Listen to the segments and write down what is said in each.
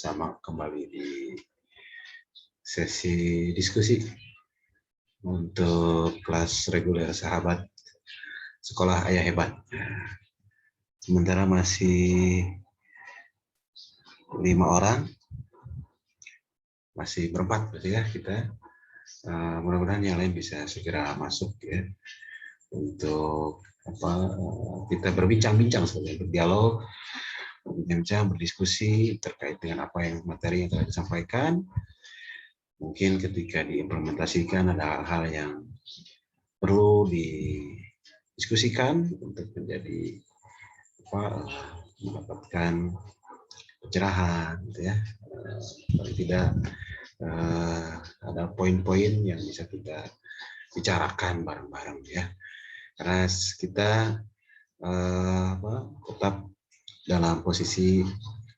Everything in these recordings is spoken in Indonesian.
bersama kembali di sesi diskusi untuk kelas reguler sahabat sekolah ayah hebat. Sementara masih 5 orang, masih berempat berarti ya kita. Mudah-mudahan yang lain bisa segera masuk ya untuk kita berbincang-bincang sebenarnya, berdialog, berbincang, berdiskusi terkait dengan apa yang materi yang telah disampaikan. Mungkin ketika diimplementasikan ada hal-hal yang perlu didiskusikan untuk menjadi mendapatkan pencerahan, gitu ya. Paling tidak ada poin-poin yang bisa kita bicarakan bareng-bareng ya. Karena kita tetap dalam posisi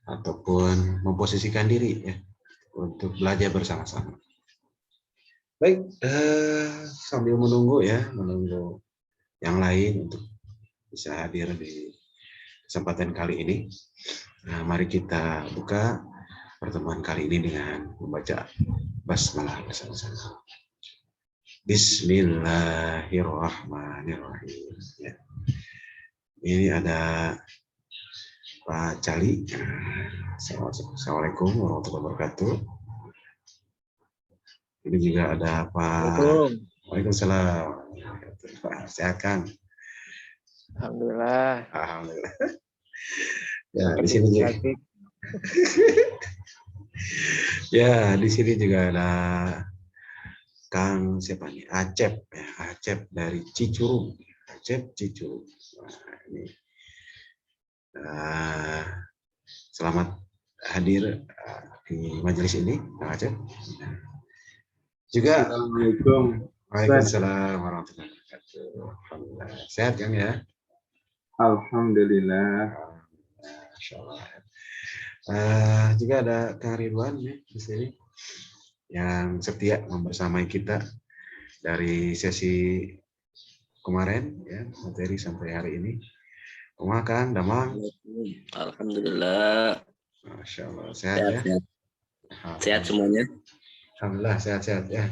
ataupun memposisikan diri ya untuk belajar bersama-sama. Baik, sambil menunggu yang lain untuk bisa hadir di kesempatan kali ini. Nah, mari kita buka pertemuan kali ini dengan membaca basmalah bersama-sama. Bismillahirrahmanirrahim. Ya. Ini ada Pak Cali. Assalamualaikum warahmatullahi wabarakatuh. Ini juga ada Pak. Waalaikumsalam. Pak, sehat kan? Alhamdulillah. Alhamdulillah. Ya, di sini juga. Ya, di sini juga ada Kang siapa nih? Acep, ya, Acep dari Cicurug. Acep Cicurug. Nah, ini. Selamat hadir di majelis ini, Kang Acep. Juga Assalamualaikum. Waalaikumsalam warahmatullahi wabarakatuh. Alhamdulillah. Sehat kan ya? Alhamdulillah. Masyaallah. Juga ada Kang Ridwan ya, di sini yang setia membersamai kita dari sesi kemarin ya, materi sampai hari ini. Kumaha Kang, Damang? Alhamdulillah. Masya Allah, sehat ya? Sehat. Sehat semuanya. Alhamdulillah, sehat-sehat ya.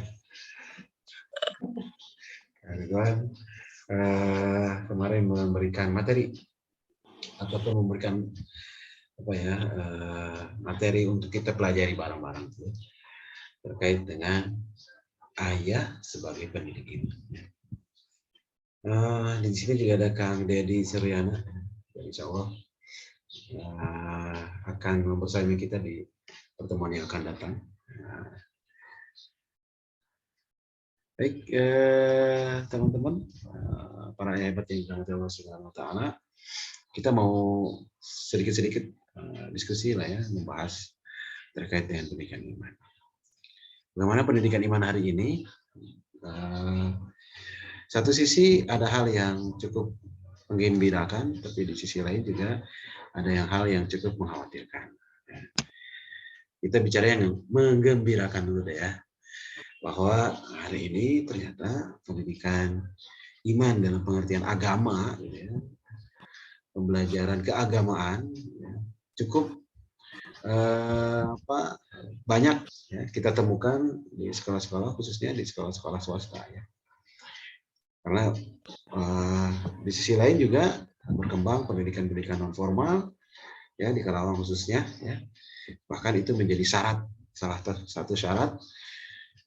Kang Ridwan kemarin memberikan materi ataupun memberikan materi untuk kita pelajari bareng-bareng terkait dengan ayah sebagai pendidik iman. Di sini juga ada Kang Dedi Suryana, insya Allah akan membersamai kita di pertemuan yang akan datang. Baik, teman-teman, para hebat yang dirahmati Allah Subhanahu wa Ta'ala, kita mau sedikit-sedikit diskusi lah ya, membahas terkait dengan pendidikan iman. Bagaimana pendidikan iman hari ini? Satu sisi ada hal yang cukup menggembirakan, tapi di sisi lain juga ada hal yang cukup mengkhawatirkan. Kita bicara yang menggembirakan dulu deh ya, bahwa hari ini ternyata pendidikan iman dalam pengertian agama, gitu ya, pembelajaran keagamaan ya, cukup banyak ya, kita temukan di sekolah-sekolah, khususnya di sekolah-sekolah swasta ya. Karena di sisi lain juga berkembang pendidikan-pendidikan non formal ya di Karawang khususnya ya. Bahkan itu menjadi salah satu syarat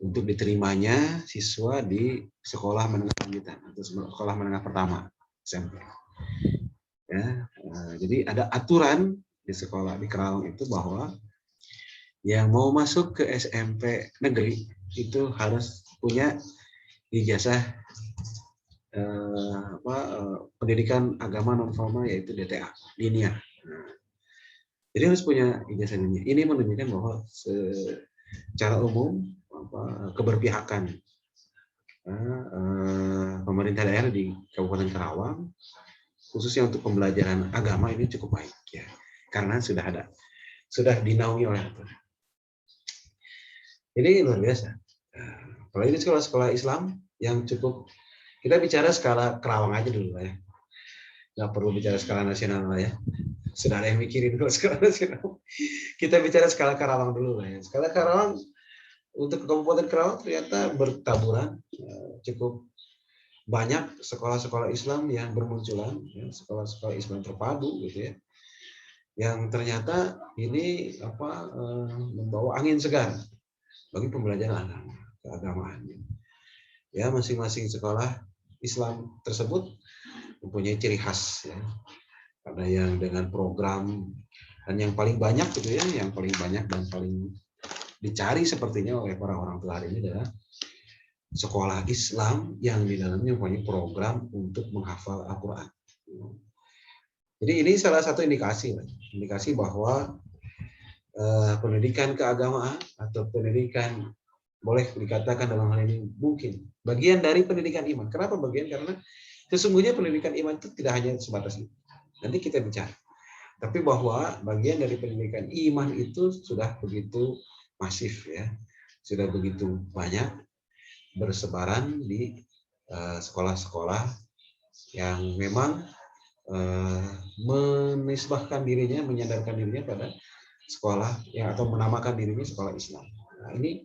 untuk diterimanya siswa di sekolah menengah lanjutan atau sekolah menengah pertama SMP. Ya, jadi ada aturan di sekolah di Karawang itu bahwa yang mau masuk ke SMP negeri itu harus punya ijazah pendidikan agama non formal yaitu DTA, Dinia. Jadi harus punya ijazah Dinia. Ini menunjukkan bahwa secara umum keberpihakan pemerintah daerah di Kabupaten Karawang khususnya untuk pembelajaran agama ini cukup baik ya, karena sudah dinaungi oleh aturan. Ini luar biasa. Apalagi di sekolah-sekolah Islam yang cukup, kita bicara skala Karawang aja dulu lah ya, nggak perlu bicara skala nasional lah ya. Sudah ada yang mikirin dulu skala nasional. Kita bicara skala Karawang dulu lah ya. Skala Karawang untuk Kabupaten Karawang ternyata bertaburan, cukup banyak sekolah-sekolah Islam yang bermunculan, ya, sekolah-sekolah Islam terpadu gitu ya, yang ternyata ini membawa angin segar bagi pembelajaran anak keagamaan. Ya, masing-masing sekolah Islam tersebut mempunyai ciri khas ya. Ada yang dengan program, dan yang paling banyak gitu ya, yang paling banyak dan paling dicari sepertinya oleh para orang tua hari ini adalah sekolah Islam yang di dalamnya mempunyai program untuk menghafal Al-Quran. Jadi ini salah satu indikasi bahwa pendidikan keagamaan atau pendidikan, boleh dikatakan dalam hal ini mungkin bagian dari pendidikan iman. Kenapa bagian? Karena sesungguhnya pendidikan iman itu tidak hanya sebatas itu. Nanti kita bicara. Tapi bahwa bagian dari pendidikan iman itu sudah begitu masif ya, sudah begitu banyak bersebaran di sekolah-sekolah yang memang menisbahkan dirinya, menyadarkan dirinya pada sekolah yang atau menamakan dirinya sekolah Islam. Nah, ini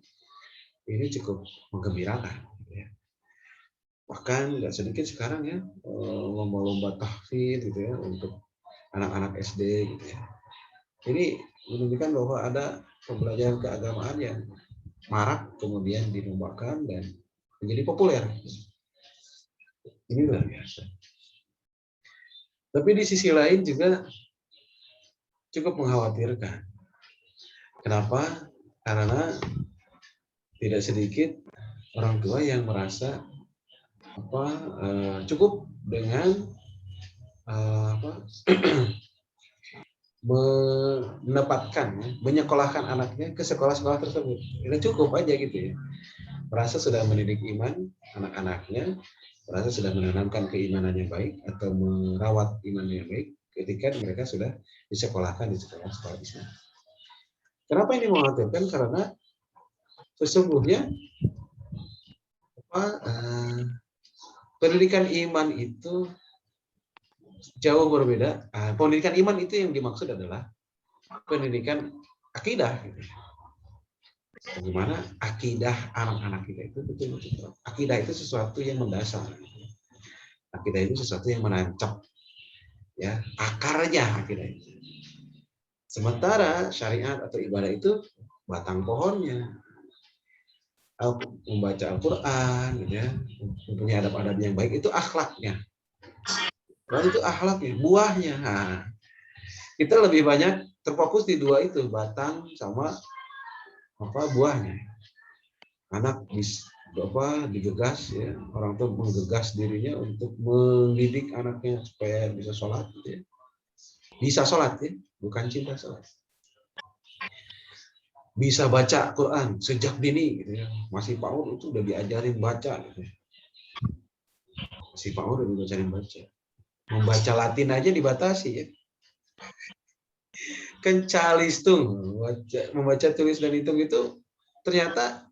cukup menggembirakan. Ya. Bahkan nggak sedikit sekarang ya lomba-lomba tahfidz gitu ya untuk anak-anak SD gitu ya. Ini menunjukkan bahwa ada pembelajaran keagamaan yang marak kemudian dilombakan dan menjadi populer. Ini luar biasa. Tapi di sisi lain juga cukup mengkhawatirkan. Kenapa? Karena tidak sedikit orang tua yang merasa cukup dengan menempatkan, menyekolahkan anaknya ke sekolah-sekolah tersebut. Ini cukup aja gitu ya. Merasa sudah mendidik iman anak-anaknya, merasa sudah menanamkan keimanan yang baik atau merawat iman yang baik ketika mereka sudah disekolahkan di sekolah-sekolah Islam. Kenapa ini mengkhawatirkan? Karena sesungguhnya pendidikan iman itu jauh berbeda. Pendidikan iman itu yang dimaksud adalah pendidikan akidah. Bagaimana akidah anak-anak kita itu betul-betul. Akidah itu sesuatu yang mendasar. Akidah itu sesuatu yang menancap, ya, akarnya akidah itu. Sementara syariat atau ibadah itu batang pohonnya. Membaca Al-Quran, gitu ya, mempunyai adab-adab yang baik itu akhlaknya. Lalu itu akhlaknya, buahnya. Nah, kita lebih banyak terfokus di dua itu, batang sama buahnya. Anak digegas ya, orang tua menggegas dirinya untuk mendidik anaknya supaya bisa sholat, gitu ya. Bisa sholat ya, bukan cinta sholat. Bisa baca Quran sejak dini, gitu ya. Masih PAUD itu udah diajarin baca, gitu ya. Masih PAUD udah diajarin baca. Membaca Latin aja dibatasi ya. Kencalistung, membaca tulis dan hitung itu ternyata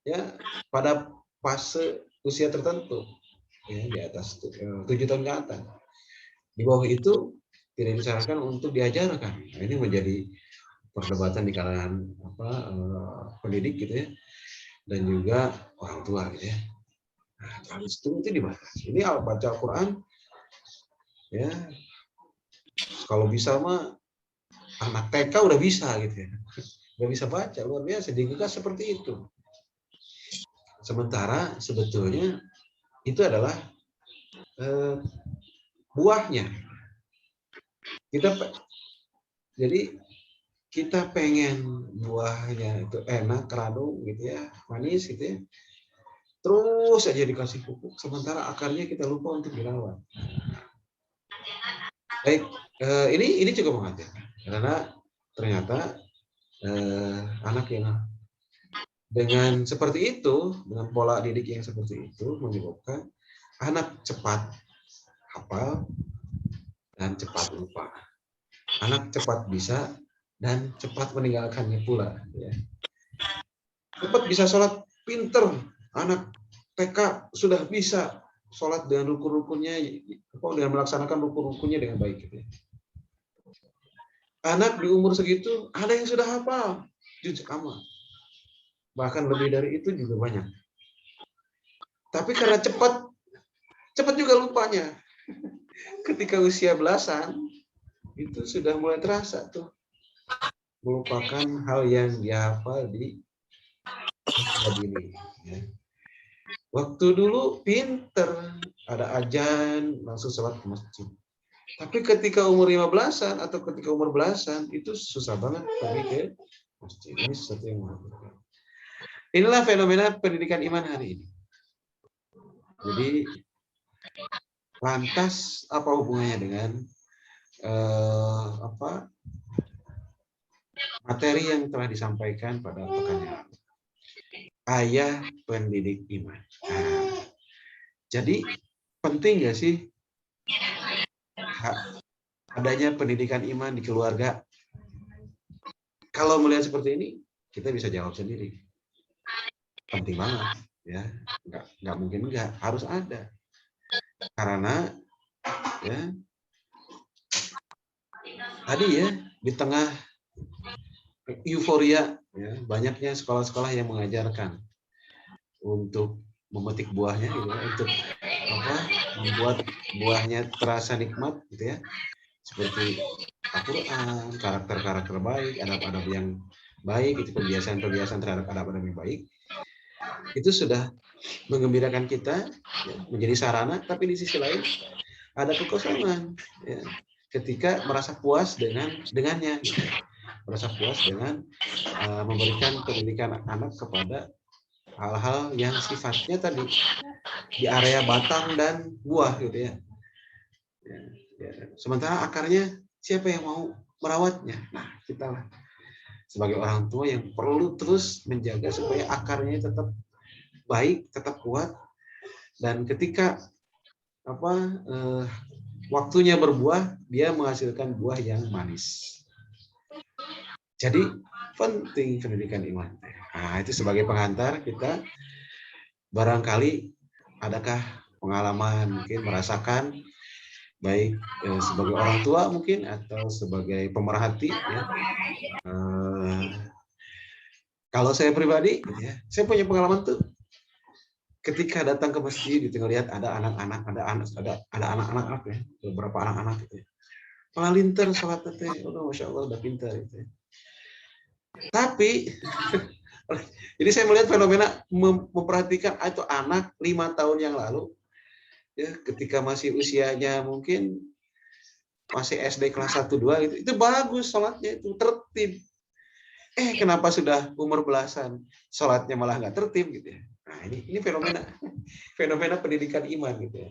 ya pada fase usia tertentu ya, di atas 7 tahun ke atas. Di bawah itu tidak disarankan untuk diajarkan. Nah, ini menjadi perdebatan di kalangan pendidik gitu ya, dan juga orang tua gitu ya. Nah, calistung itu dibatasi. Ini baca Al-Quran ya, kalau bisa mah anak TK udah bisa gitu ya, udah bisa baca, luar biasa, digegas seperti itu. Sementara sebetulnya itu adalah buahnya. Kita pengen buahnya itu enak, radu gitu ya, manis gitu ya, terus aja dikasih pupuk, sementara akarnya kita lupa untuk dirawat. Baik, ini cukup mengkhawatirkan karena ternyata anak yang dengan seperti itu, dengan pola didik yang seperti itu menyebabkan anak cepat hafal dan cepat lupa. Anak cepat bisa dan cepat meninggalkannya pula. Ya. Cepat bisa sholat, pinter. Anak TK sudah bisa sholat dengan rukun-rukunnya, dengan melaksanakan rukun-rukunnya dengan baik. Gitu. Anak di umur segitu ada yang sudah hafal juz amma. Bahkan lebih dari itu juga banyak. Tapi karena cepat juga lupanya. Ketika usia belasan, itu sudah mulai terasa tuh. Melupakan hal yang dia hafal di usia dini. Ya. Waktu dulu pinter, ada ajan, langsung sholat ke masjid. Tapi ketika umur 15-an atau ketika umur belasan, itu susah banget pergi ke masjid. Ini sesuatu yang mengharukan. Inilah fenomena pendidikan iman hari ini. Jadi, lantas apa hubungannya dengan materi yang telah disampaikan pada pekan yang lalu? Ayah pendidik iman. Nah, jadi penting nggak sih adanya pendidikan iman di keluarga? Kalau melihat seperti ini, kita bisa jawab sendiri. Penting banget, ya. Nggak mungkin nggak, harus ada. Karena ya tadi ya di tengah euforia, ya, banyaknya sekolah-sekolah yang mengajarkan untuk memetik buahnya, gitu ya, untuk membuat buahnya terasa nikmat, gitu ya, seperti Al-Quran, karakter-karakter baik, adab-adab yang baik, itu kebiasaan-kebiasaan terhadap adab-adab yang baik, itu sudah menggembirakan kita, ya, menjadi sarana. Tapi di sisi lain ada kekosongan, ya, ketika merasa puas dengannya, gitu. Merasa puas dengan memberikan pendidikan anak kepada hal-hal yang sifatnya tadi di area batang dan buah, gitu ya. Sementara akarnya siapa yang mau merawatnya? Nah, kita lah sebagai orang tua yang perlu terus menjaga supaya akarnya tetap baik, tetap kuat, dan ketika waktunya berbuah, dia menghasilkan buah yang manis. Jadi penting pendidikan iman. Nah, itu sebagai pengantar kita, barangkali adakah pengalaman mungkin merasakan baik sebagai orang tua mungkin atau sebagai pemerhati, ya. Kalau saya pribadi, gitu ya, saya punya pengalaman tuh ketika datang ke masjid, gitu, ngelihat ada anak-anak, ada anak-anak, ya, beberapa anak-anak, gitu ya. Palinter sholat teh, masya Allah udah pintar, gitu ya. Tapi jadi saya melihat fenomena memperhatikan itu anak 5 tahun yang lalu, ya, ketika masih usianya mungkin masih SD kelas 1-2, gitu, itu bagus sholatnya, itu tertib. Kenapa sudah umur belasan sholatnya malah nggak tertib, gitu ya. Nah, ini fenomena pendidikan iman, gitu ya.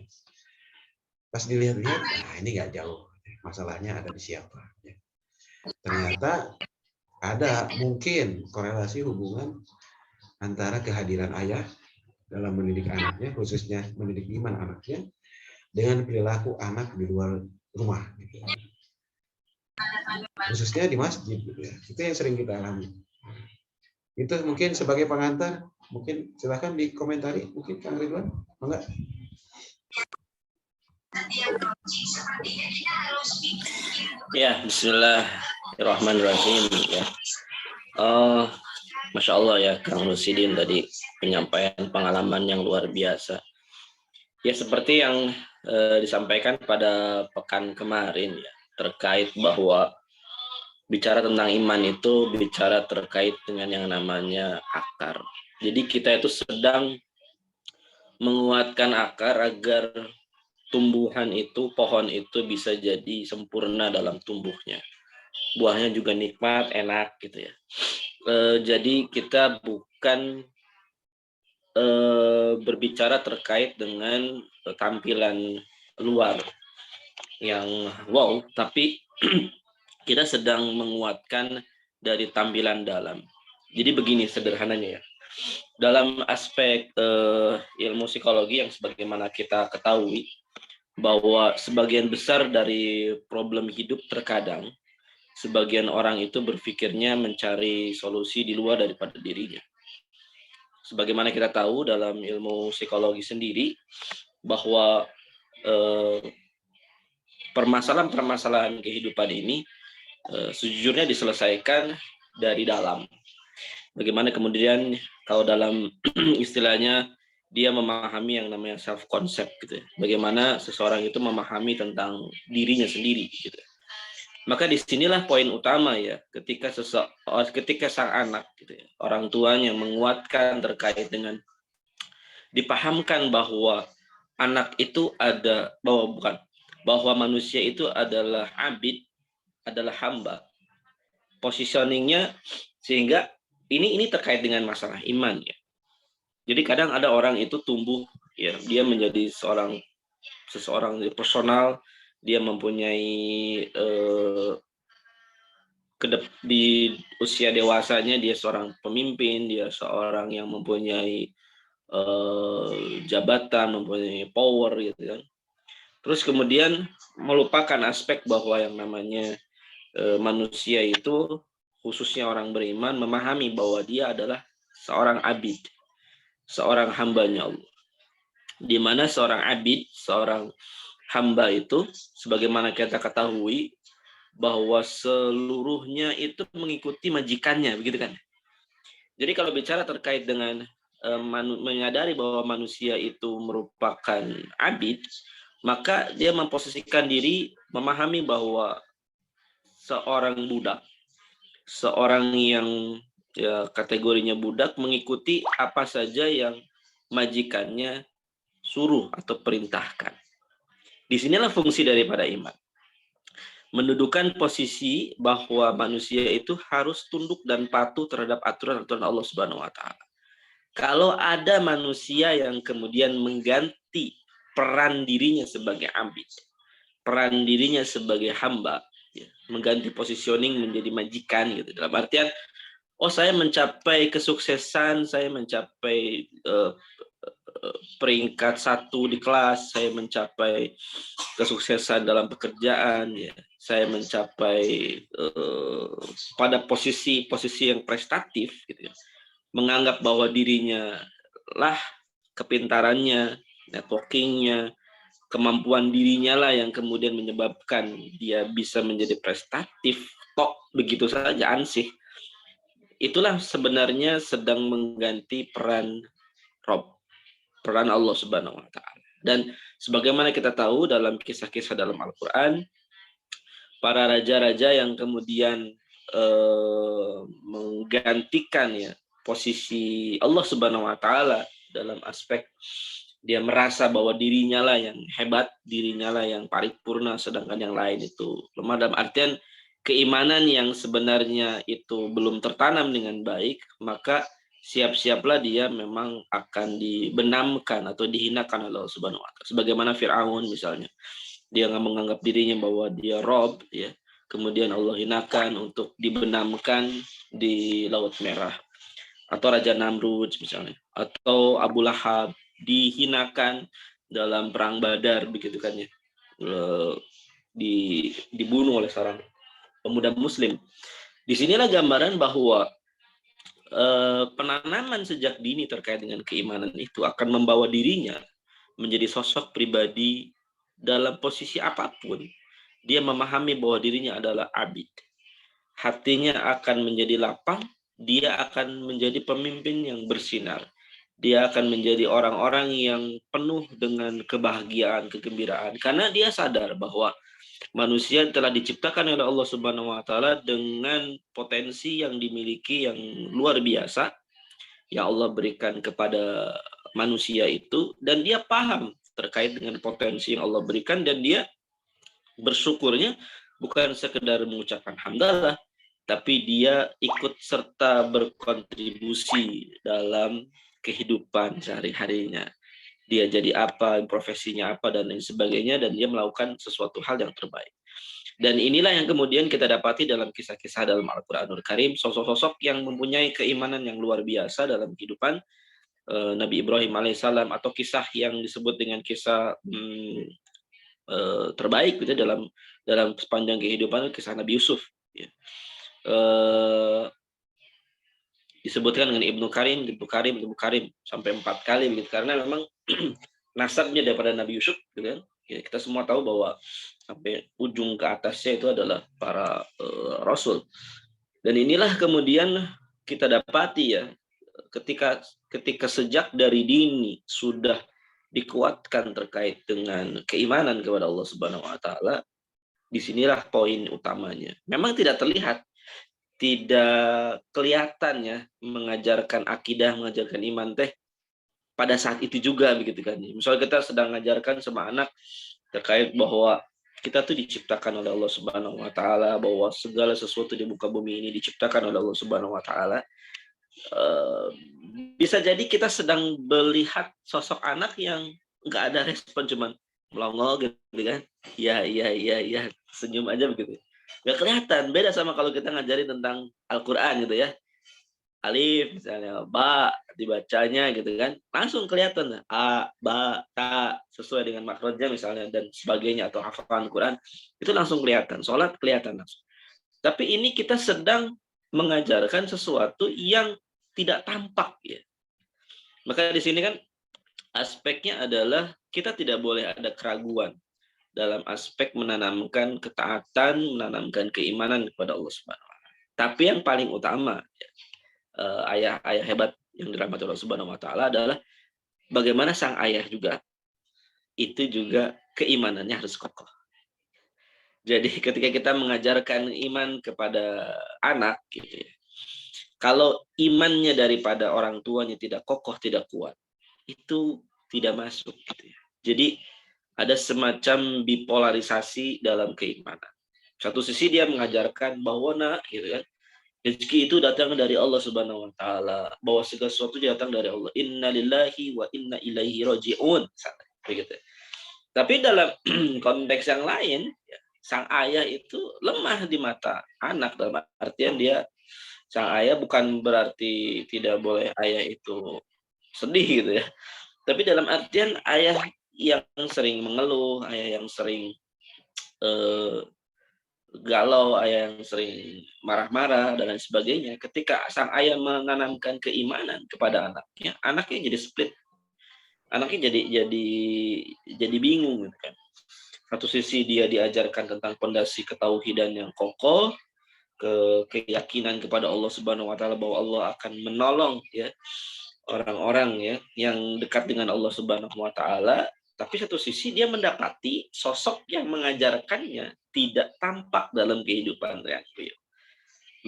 Pas dilihat-lihat, nah ini nggak jauh, masalahnya ada di siapa, ya. Ternyata ada mungkin korelasi hubungan antara kehadiran ayah dalam mendidik anaknya, khususnya mendidik iman anaknya, dengan perilaku anak di luar rumah, gitu. Khususnya di masjid, gitu ya. Itu yang sering kita alami. Itu mungkin sebagai pengantar, mungkin silakan dikomentari, mungkin Kang Ridwan, enggak? Ya, bismillahirrahmanirrahim, ya. Masya Allah ya, Kang Nusidin tadi penyampaian pengalaman yang luar biasa. Ya, seperti yang disampaikan pada pekan kemarin, ya, terkait bahwa bicara tentang iman itu bicara terkait dengan yang namanya akar. Jadi kita itu sedang menguatkan akar agar tumbuhan itu, pohon itu bisa jadi sempurna dalam tumbuhnya. Buahnya juga nikmat, enak, gitu ya. Jadi kita bukan berbicara terkait dengan tampilan luar yang wow, tapi kita sedang menguatkan dari tampilan dalam. Jadi begini sederhananya, ya. Dalam aspek ilmu psikologi yang sebagaimana kita ketahui, bahwa sebagian besar dari problem hidup terkadang sebagian orang itu berpikirnya mencari solusi di luar daripada dirinya. Sebagaimana kita tahu dalam ilmu psikologi sendiri bahwa permasalahan-permasalahan kehidupan ini sejujurnya diselesaikan dari dalam. Bagaimana kemudian kalau dalam istilahnya dia memahami yang namanya self concept gitu ya. Bagaimana seseorang itu memahami tentang dirinya sendiri gitu. Maka disinilah poin utama ya, ketika sang anak gitu ya, orang tuanya menguatkan terkait dengan dipahamkan bahwa anak itu bahwa manusia itu adalah abid, adalah hamba. Positioningnya sehingga ini terkait dengan masalah iman ya. Jadi kadang ada orang itu tumbuh ya, dia menjadi seseorang personal, dia mempunyai di usia dewasanya dia seorang pemimpin, dia seorang yang mempunyai jabatan, mempunyai power gitu kan. Terus kemudian melupakan aspek bahwa yang namanya manusia itu, khususnya orang beriman, memahami bahwa dia adalah seorang abid, seorang hambanya Allah. Di mana seorang abid, seorang hamba itu, sebagaimana kita ketahui, bahwa seluruhnya itu mengikuti majikannya, begitu kan? Jadi kalau bicara terkait dengan menyadari bahwa manusia itu merupakan abid, maka dia memposisikan diri memahami bahwa seorang budak, seorang yang ya, kategorinya budak mengikuti apa saja yang majikannya suruh atau perintahkan. Disinilah fungsi daripada iman. Mendudukan posisi bahwa manusia itu harus tunduk dan patuh terhadap aturan-aturan Allah Subhanahu wa taala. Kalau ada manusia yang kemudian mengganti peran dirinya sebagai abid, peran dirinya sebagai hamba, ya, mengganti positioning menjadi majikan gitu. Dalam artian, saya mencapai kesuksesan, saya mencapai peringkat 1 di kelas, saya mencapai kesuksesan dalam pekerjaan, ya, saya mencapai pada posisi yang prestatif, gitu ya, menganggap bahwa dirinya lah kepintarannya, networkingnya, kemampuan dirinya lah yang kemudian menyebabkan dia bisa menjadi prestatif, begitu saja ansih. Itulah sebenarnya sedang mengganti peran Rob, peran Allah Subhanahu wa taala. Dan sebagaimana kita tahu dalam kisah-kisah dalam Al-Qur'an, para raja-raja yang kemudian menggantikan ya posisi Allah Subhanahu wa taala dalam aspek dia merasa bahwa dirinya lah yang hebat, dirinya lah yang paripurna, sedangkan yang lain itu lemah, dalam artian keimanan yang sebenarnya itu belum tertanam dengan baik, maka siap-siaplah dia memang akan dibenamkan atau dihinakan oleh Allah Subhanahu wa taala. Sebagaimana Firaun misalnya, dia nggak menganggap dirinya bahwa dia Rob, ya, kemudian Allah hinakan untuk dibenamkan di Laut Merah. Atau Raja Namrud misalnya, atau Abu Lahab dihinakan dalam perang Badar, begitu kan ya, dibunuh oleh seorang pemuda Muslim. Disinilah gambaran bahwa penanaman sejak dini terkait dengan keimanan itu akan membawa dirinya menjadi sosok pribadi dalam posisi apapun. Dia memahami bahwa dirinya adalah abid. Hatinya akan menjadi lapang, dia akan menjadi pemimpin yang bersinar. Dia akan menjadi orang-orang yang penuh dengan kebahagiaan, kegembiraan. Karena dia sadar bahwa manusia telah diciptakan oleh Allah Subhanahu wa taala dengan potensi yang dimiliki yang luar biasa yang Allah berikan kepada manusia itu, dan dia paham terkait dengan potensi yang Allah berikan, dan dia bersyukurnya bukan sekedar mengucapkan hamdalah, tapi dia ikut serta berkontribusi dalam kehidupan sehari-harinya. Dia jadi apa, profesinya apa, dan lain sebagainya, dan dia melakukan sesuatu hal yang terbaik. Dan inilah yang kemudian kita dapati dalam kisah-kisah dalam Al-Quranul Karim, sosok-sosok yang mempunyai keimanan yang luar biasa dalam kehidupan Nabi Ibrahim alaihissalam, atau kisah yang disebut dengan kisah terbaik gitu dalam sepanjang kehidupan, kisah Nabi Yusuf. Ya. Disebutkan dengan Ibnu Karim sampai 4 kali begitu, karena memang nasabnya daripada Nabi Yusuf, gitu kan? Ya, kita semua tahu bahwa sampai ujung ke atasnya itu adalah para rasul. Dan inilah kemudian kita dapati ya, ketika ketika sejak dari dini sudah dikuatkan terkait dengan keimanan kepada Allah Subhanahu wa taala, disinilah poin utamanya. Memang tidak terlihat, tidak kelihatan ya mengajarkan akidah, mengajarkan iman teh pada saat itu juga begitu kan. Misalnya kita sedang mengajarkan sama anak terkait bahwa kita tuh diciptakan oleh Allah Subhanahu wa taala, bahwa segala sesuatu di muka bumi ini diciptakan oleh Allah Subhanahu wa taala. Eh, Bisa jadi kita sedang melihat sosok anak yang nggak ada respon, cuman melongo gitu kan. Iya, iya, iya, iya, senyum aja begitu. Nggak kelihatan, beda sama kalau kita ngajarin tentang Al-Quran gitu ya. Alif misalnya, ba dibacanya gitu kan, langsung kelihatan a, ba, ta sesuai dengan makhrajnya misalnya dan sebagainya, atau hafalan Quran itu langsung kelihatan, sholat kelihatan langsung. Tapi ini kita sedang mengajarkan sesuatu yang tidak tampak ya. Maka di sini kan aspeknya adalah kita tidak boleh ada keraguan dalam aspek menanamkan ketaatan, menanamkan keimanan kepada Allah Subhanahu wa taala. Tapi yang paling utama ayah-ayah hebat yang dirahmati Allah Subhanahu wa taala adalah bagaimana sang ayah juga itu juga keimanannya harus kokoh. Jadi ketika kita mengajarkan iman kepada anak gitu ya, kalau imannya daripada orang tuanya tidak kokoh, tidak kuat, itu tidak masuk gitu ya. Jadi ada semacam bipolarisasi dalam keimanan. Satu sisi dia mengajarkan bahwa nak gitu kan, rezeki itu datang dari Allah Subhanahu wa taala, bahwa segala sesuatu datang dari Allah. Inna lillahi wa inna ilaihi rajiun. Begitu. Tapi dalam konteks yang lain, ya, sang ayah itu lemah di mata anak, dalam artian dia sang ayah bukan berarti tidak boleh ayah itu sedih gitu ya. Tapi dalam artian ayah yang sering mengeluh, ayah yang sering eh, galau, ayah yang sering marah-marah dan lain sebagainya. Ketika sang ayah menanamkan keimanan kepada anaknya, anaknya jadi split, anaknya jadi bingung gitu kan. Satu sisi dia diajarkan tentang pondasi ketauhidan yang kokoh, keyakinan kepada Allah Subhanahu wa taala bahwa Allah akan menolong ya orang-orang ya yang dekat dengan Allah Subhanahu wa taala, tapi satu sisi dia mendapati sosok yang mengajarkannya tidak tampak dalam kehidupan real.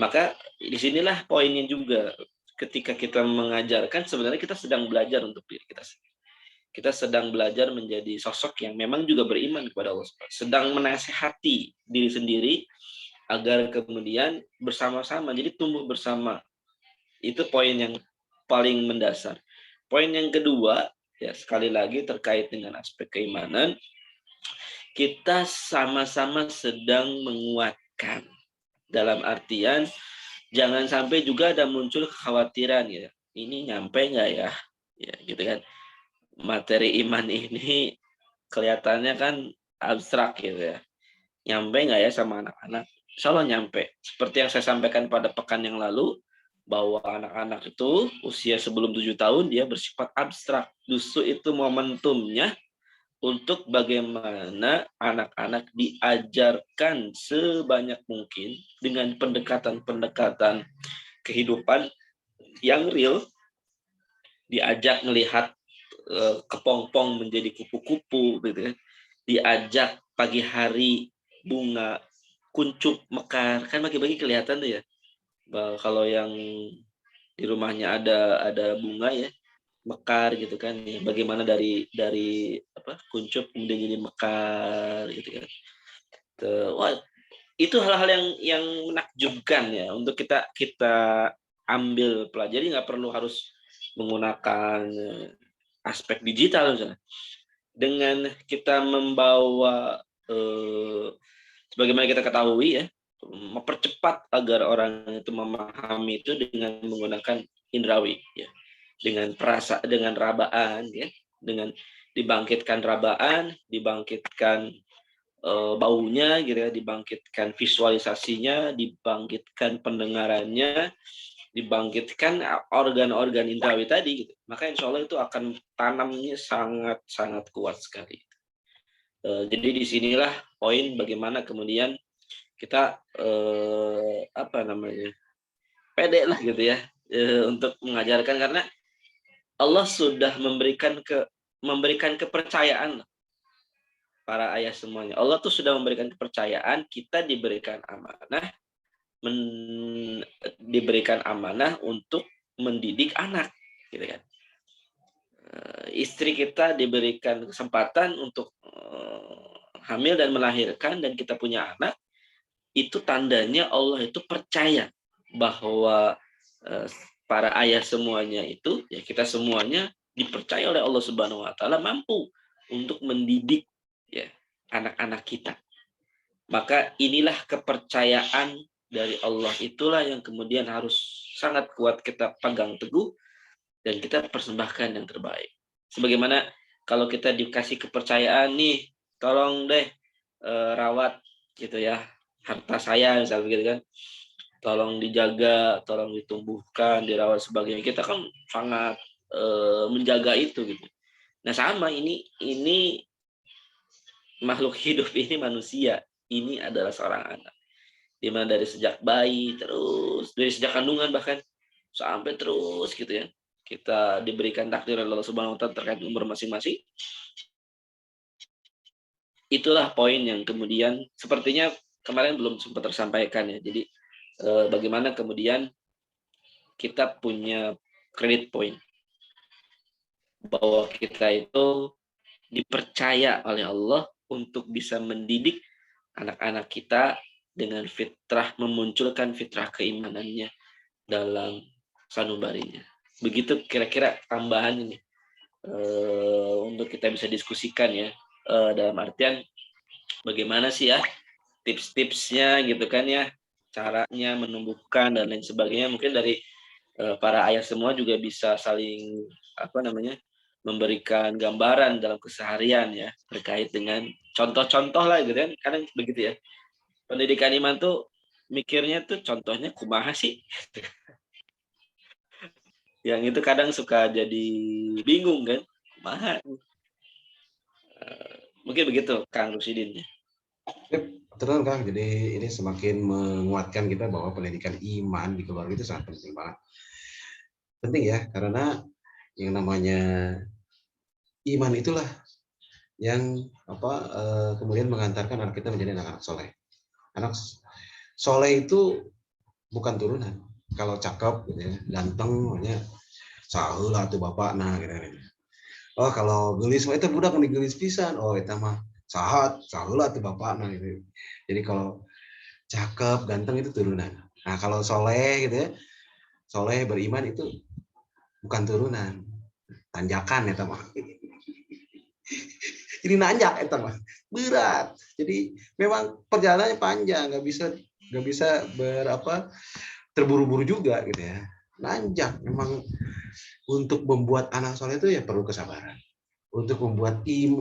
Maka disinilah poinnya juga, ketika kita mengajarkan sebenarnya kita sedang belajar untuk diri kita sendiri. Kita sedang belajar menjadi sosok yang memang juga beriman kepada Allah, sedang menasehati diri sendiri agar kemudian bersama-sama, jadi tumbuh bersama. Itu poin yang paling mendasar. Poin yang kedua, ya sekali lagi terkait dengan aspek keimanan, kita sama-sama sedang menguatkan. Dalam artian, jangan sampai juga ada muncul kekhawatiran ya. Ini nyampe nggak ya? Ya gitu kan. Materi iman ini kelihatannya kan abstrak gitu ya. Nyampe nggak ya sama anak-anak? Insya Allah nyampe. Seperti yang saya sampaikan pada pekan yang lalu, bahwa anak-anak itu usia sebelum 7 tahun dia bersifat abstrak. Justru itu momentumnya untuk bagaimana anak-anak diajarkan sebanyak mungkin dengan pendekatan-pendekatan kehidupan yang real, diajak melihat kepompong menjadi kupu-kupu gitu kan, diajak pagi hari bunga kuncup mekar, kan pagi-pagi kelihatan tuh ya, kalau yang di rumahnya ada bunga ya mekar gitu kan ya, bagaimana dari apa kuncup kemudian jadi mekar gitu kan. Wah, itu hal-hal yang menakjubkan ya untuk kita ambil pelajari, nggak perlu harus menggunakan aspek digital misalnya. Dengan kita membawa sebagaimana kita ketahui ya, mempercepat agar orang itu memahami itu dengan menggunakan indrawi ya, dengan dengan rabaan ya, dengan dibangkitkan rabaan, dibangkitkan baunya gitu ya, dibangkitkan visualisasinya, dibangkitkan pendengarannya, dibangkitkan organ-organ indrawi tadi, gitu, maka insya Allah itu akan tanamnya sangat-sangat kuat sekali. Jadi disinilah poin bagaimana kemudian kita apa namanya, pede lah gitu ya, untuk mengajarkan, karena Allah sudah memberikan kepercayaan para ayah semuanya. Allah tuh sudah memberikan kepercayaan, kita diberikan amanah untuk mendidik anak, gitu kan. Istri kita diberikan kesempatan untuk hamil dan melahirkan, dan kita punya anak. Itu tandanya Allah itu percaya bahwa para ayah semuanya itu, ya kita semuanya dipercaya oleh Allah Subhanahu wa taala mampu untuk mendidik ya anak-anak kita. Maka inilah kepercayaan dari Allah, itulah yang kemudian harus sangat kuat kita pegang teguh dan kita persembahkan yang terbaik. Sebagaimana kalau kita dikasih kepercayaan nih, tolong deh rawat gitu ya harta saya misalnya begitu kan, tolong dijaga, tolong ditumbuhkan, dirawat sebagainya, kita kan sangat menjaga itu gitu. Nah sama ini makhluk hidup ini, manusia ini adalah seorang anak, dimana dari sejak bayi terus, dari sejak kandungan bahkan sampai terus gitu ya, kita diberikan takdir oleh Allah Subhanahu wa taala terkait umur masing-masing. Itulah poin yang kemudian sepertinya kemarin belum sempat tersampaikan ya. Jadi bagaimana kemudian kita punya credit point bahwa kita itu dipercaya oleh Allah untuk bisa mendidik anak-anak kita dengan fitrah, memunculkan fitrah keimanannya dalam sanubarinya. Begitu kira-kira tambahan ini untuk kita bisa diskusikan ya, dalam artian bagaimana sih ya tips-tipsnya gitu kan ya, caranya menumbuhkan dan lain sebagainya. Mungkin dari para ayah semua juga bisa saling apa namanya, memberikan gambaran dalam keseharian ya terkait dengan contoh-contoh lah gitu kan. Kadang begitu ya, pendidikan iman tuh mikirnya tuh contohnya kumaha sih, yang itu kadang suka jadi bingung kan, kumaha. Mungkin begitu Kang Rusidin. Betul Kang, jadi ini semakin menguatkan kita bahwa pendidikan iman di keluarga itu sangat penting banget. Penting ya, karena yang namanya iman itulah yang kemudian mengantarkan anak kita menjadi anak-anak soleh. Anak soleh itu bukan turunan. Kalau cakep, gitu ya, ganteng, makanya saheula tuh bapak, nah gitu. Oh kalau gelis mah itu budak yang digelis pisan. Oh itu mah sahat, saheula tuh bapak, nah gitu. Jadi kalau cakep, ganteng itu turunan. Nah kalau soleh gitu ya, soleh beriman itu bukan turunan, tanjakan ya teman. Jadi nanjak ya teman, berat. Jadi memang perjalanannya panjang, nggak bisa terburu-buru juga gitu ya. Nanjak memang. Untuk membuat anak soleh itu ya perlu kesabaran. Untuk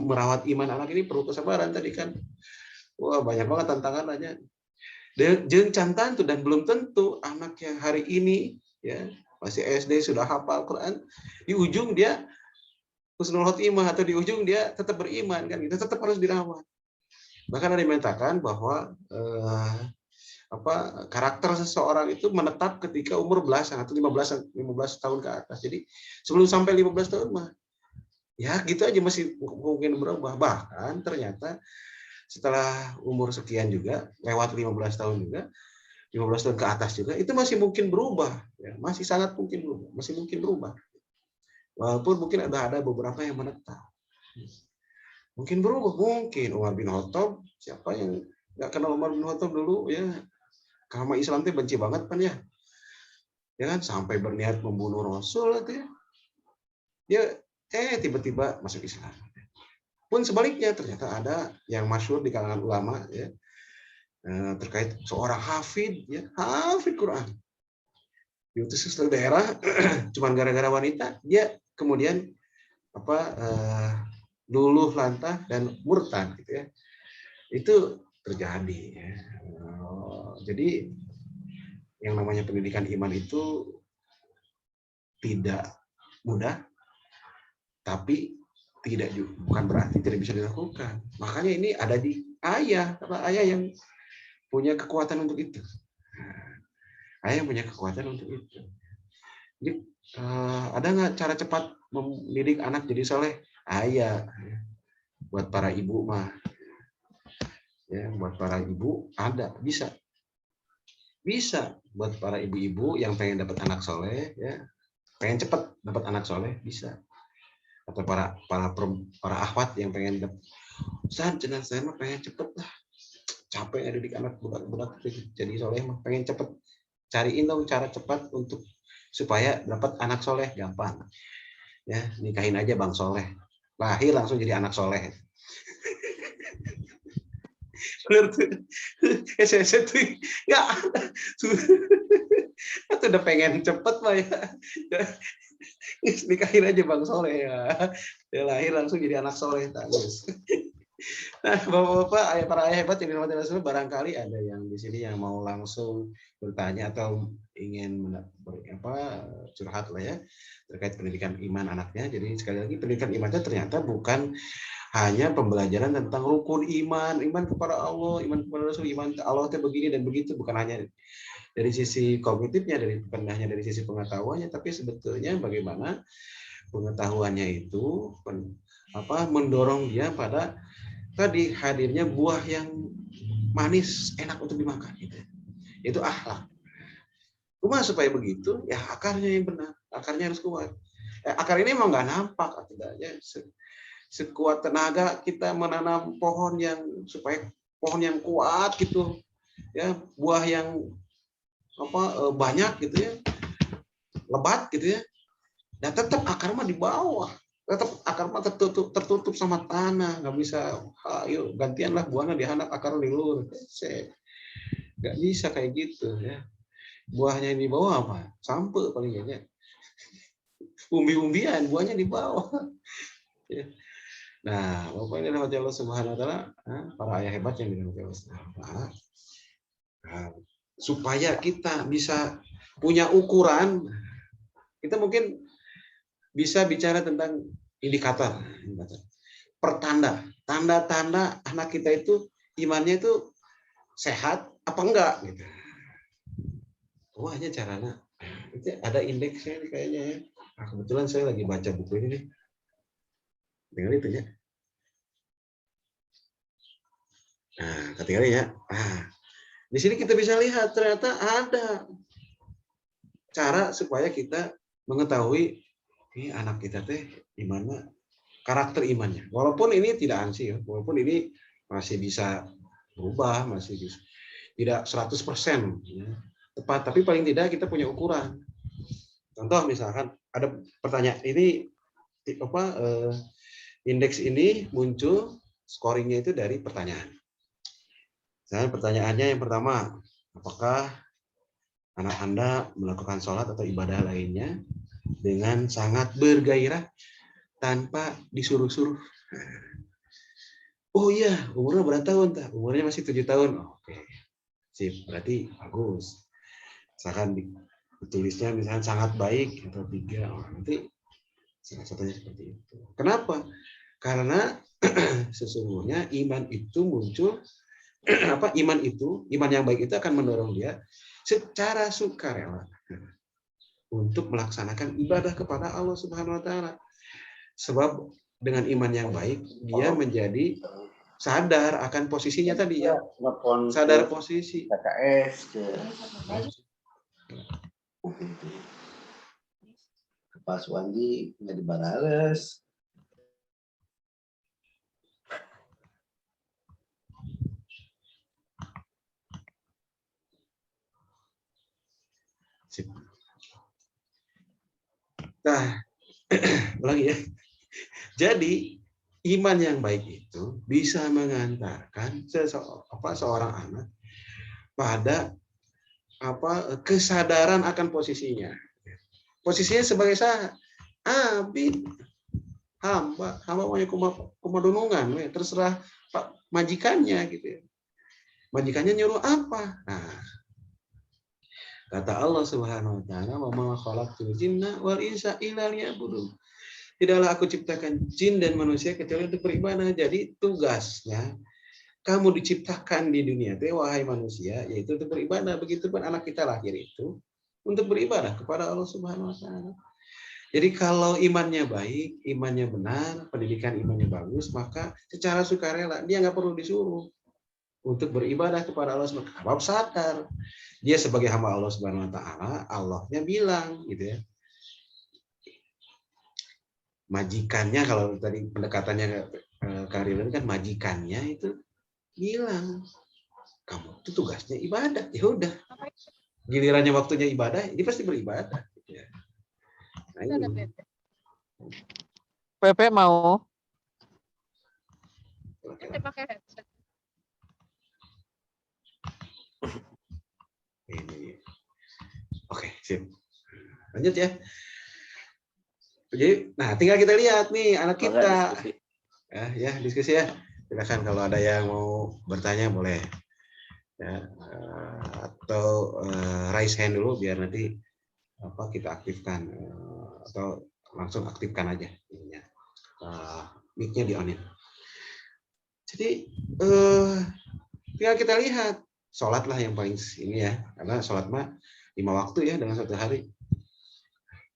merawat iman anak ini perlu kesabaran tadi kan. Wah banyak banget tantangannya. Jeung cantan tuh, dan belum tentu anak yang hari ini ya masih SD sudah hafal Quran, di ujung dia husnul khotimah atau di ujung dia tetap beriman kan, gitu tetap harus dirawat. Bahkan ada yang mengatakan bahwa karakter seseorang itu menetap ketika umur belasan atau 15 tahun ke atas. Jadi sebelum sampai 15 tahun mah ya gitu aja masih mungkin berubah. Bahkan ternyata setelah umur sekian juga, lewat 15 tahun juga, 15 tahun ke atas juga, itu masih mungkin berubah. Ya, masih sangat mungkin berubah. Masih mungkin berubah. Walaupun mungkin ada beberapa yang menetap. Mungkin berubah. Mungkin Umar bin Khattab, siapa yang nggak kenal Umar bin Khattab dulu ya, karena Islam itu benci banget kan ya. Ya kan sampai berniat membunuh Rasul itu ya. Dia tiba-tiba masuk Islam. Pun sebaliknya ternyata ada yang masyhur di kalangan ulama ya, terkait seorang hafid ya, hafid Quran. Diutus ke suatu daerah cuman gara-gara wanita, dia kemudian luluh lantah dan murtad gitu ya. Itu terjadi ya. Jadi yang namanya pendidikan iman itu tidak mudah, tapi bukan berarti tidak bisa dilakukan. Makanya ini ada di ayah, karena ayah yang punya kekuatan untuk itu. Ayah yang punya kekuatan untuk itu. Jadi ada nggak cara cepat mendidik anak jadi soleh? Ayah. Buat para ibu mah, ya, buat para ibu ada, bisa buat para ibu-ibu yang pengen dapat anak soleh, ya, pengen cepat dapat anak soleh, bisa. Atau para akhwat yang pengen dapat, Ustaz, saya mah pengen cepet lah, capek ya didik anak budak-budak jadi soleh mah, pengen cepet, cariin dong cara cepat untuk supaya dapat anak soleh. Gampang, ya, nikahin aja bang soleh, lahir langsung jadi anak soleh. Bener tuh, saya tuh nggak, atau udah pengen cepet lah ya, nikahin aja bang soleh ya, dia lahir langsung jadi anak soleh, bagus. Nah, bapak-bapak, para ayah hebat yang dirahmati Allah, barangkali ada yang di sini yang mau langsung bertanya atau ingin curhat lah ya terkait pendidikan iman anaknya. Jadi sekali lagi, pendidikan imannya ternyata bukan hanya pembelajaran tentang rukun iman kepada Allah, iman kepada Rasul, iman ke Allah itu begini dan begitu, bukan hanya dari sisi kognitifnya, bukan hanya dari sisi pengetahuannya, tapi sebetulnya bagaimana pengetahuannya itu mendorong dia pada tadi hadirnya buah yang manis, enak untuk dimakan, gitu. Itu akhlak. Cuma supaya begitu, ya akarnya yang benar, akarnya harus kuat. Akar ini emang nggak nampak, tidaknya sekuat tenaga kita menanam pohon yang supaya pohon yang kuat gitu, ya, buah yang banyak gitu ya, lebat gitu ya, dan tetap akar mah di bawah. Tetap akar mah tertutup sama tanah, nggak bisa. Ayo gantianlah buahnya di handap, akar di luar. Nggak bisa kayak gitu ya. Buahnya di bawah apa? Sampai paling banyak. Umbi-umbian, buahnya di bawah. Nah, Bapak ini rahmati Allah Subhanahu Wa Taala, para ayah hebat yang dirahmati Allah Subhanahu Wa Taala, supaya kita bisa punya ukuran, kita mungkin bisa bicara tentang indikator, tanda-tanda anak kita itu imannya itu sehat apa enggak gitu. Hanya caranya itu ada indeksnya kayaknya ya. Kebetulan saya lagi baca buku ini nih. Dengar itu ya. Nah, ketika ya. Di sini kita bisa lihat ternyata ada cara supaya kita mengetahui ini anak kita teh gimana karakter imannya. Walaupun ini tidak ansih ya, walaupun ini masih bisa berubah, masih bisa, tidak 100% ya, tepat, tapi paling tidak kita punya ukuran. Contoh misalkan ada pertanyaan ini indeks ini muncul scoringnya itu dari pertanyaan. Misalnya pertanyaannya yang pertama, apakah anak Anda melakukan sholat atau ibadah lainnya dengan sangat bergairah tanpa disuruh-suruh? Oh iya, umurnya berapa tahun? Umurnya masih 7 tahun. Oke, sip, berarti bagus. Misalkan ditulisnya misalnya sangat baik atau 3, nanti salah satunya seperti itu. Kenapa? Karena sesungguhnya iman itu muncul, iman yang baik itu akan mendorong dia secara sukarela untuk melaksanakan ibadah kepada Allah Subhanahu Wa Taala. Sebab dengan iman yang baik dia menjadi sadar akan posisinya tadi ya, sadar posisi. Pas Wandi nggak dibales. Nah, ulangi ya. Jadi iman yang baik itu bisa mengantarkan seorang anak pada kesadaran akan posisinya. Posisinya sebagai abid, hamba punya kumadunungan, terserah Pak majikannya gitu ya. Majikannya nyuruh apa? Nah, Kata Allah Subhanahu wa taala, "Wa ma khalaqtul jinna wal insa illa liya'budun." Tidaklah aku ciptakan jin dan manusia kecuali untuk beribadah. Jadi tugasnya kamu diciptakan di dunia itu, wahai manusia, yaitu untuk beribadah. Begitupun anak kita lahir itu untuk beribadah kepada Allah Subhanahu wa taala. Jadi kalau imannya baik, imannya benar, pendidikan imannya bagus, maka secara sukarela dia nggak perlu disuruh untuk beribadah kepada Allah Subhanahu wa taala. Sebab sadar dia sebagai hamba Allah Subhanahu wa taala, Allahnya bilang gitu ya. Majikannya, kalau tadi pendekatannya Kang Ridwan kan majikannya itu bilang, kamu itu tugasnya ibadah. Ya udah. Gilirannya waktunya ibadah, ini pasti beribadah gitu ya. Nah, ini. Pepe mau. Ini. Oke, sip. Lanjut ya. Jadi, nah tinggal kita lihat nih anak kita. Ya, diskusi ya. Silakan kalau ada yang mau bertanya boleh. Ya, atau raise hand dulu biar nanti kita aktifkan atau langsung aktifkan aja ininya. Mic-nya di on-in. Jadi tinggal kita lihat, sholat lah yang paling ini ya, karena sholat mah 5 waktu ya dalam satu hari.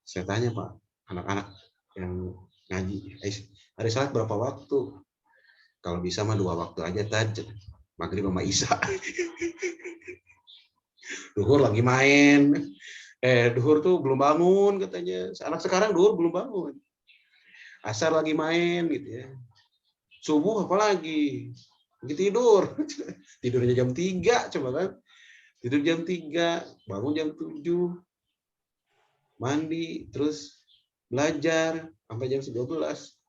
Saya tanya Pak, anak-anak yang ngaji, hari sholat berapa waktu? Kalau bisa mah 2 waktu aja tadi, maghrib sama isya. Duhur lagi main, duhur tuh belum bangun katanya. Anak sekarang duhur belum bangun. Asar lagi main gitu ya. Subuh apalagi? Lagi tidur. Tidurnya jam 3 coba kan. Tidur jam 3, bangun jam 7. Mandi, terus belajar sampai jam 12,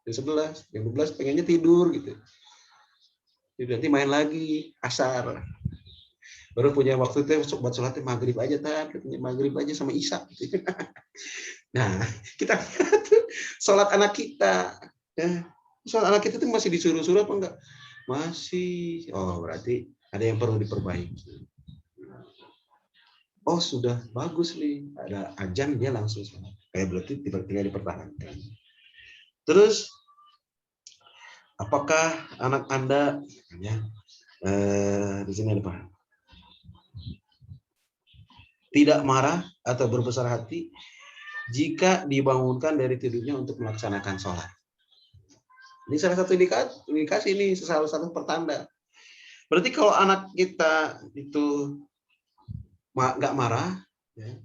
jam 11, jam 12 pengennya tidur gitu. Jadi nanti main lagi asar. Baru punya waktu itu buat sholatnya maghrib aja maghrib aja sama isya. Gitu. Nah, kita lihat sholat anak kita. Ya, sholat anak kita itu masih disuruh-suruh apa enggak? Masih. Oh, berarti ada yang perlu diperbaiki. Oh, sudah bagus nih. Ada azan dia langsung sholat. Kayak berarti tinggal dipertahankan. Terus, apakah anak Anda ya, di sini ada Pak, tidak marah atau berbesar hati jika dibangunkan dari tidurnya untuk melaksanakan sholat? Ini salah satu indikasi ini, salah satu pertanda. Berarti kalau anak kita itu nggak marah, ya,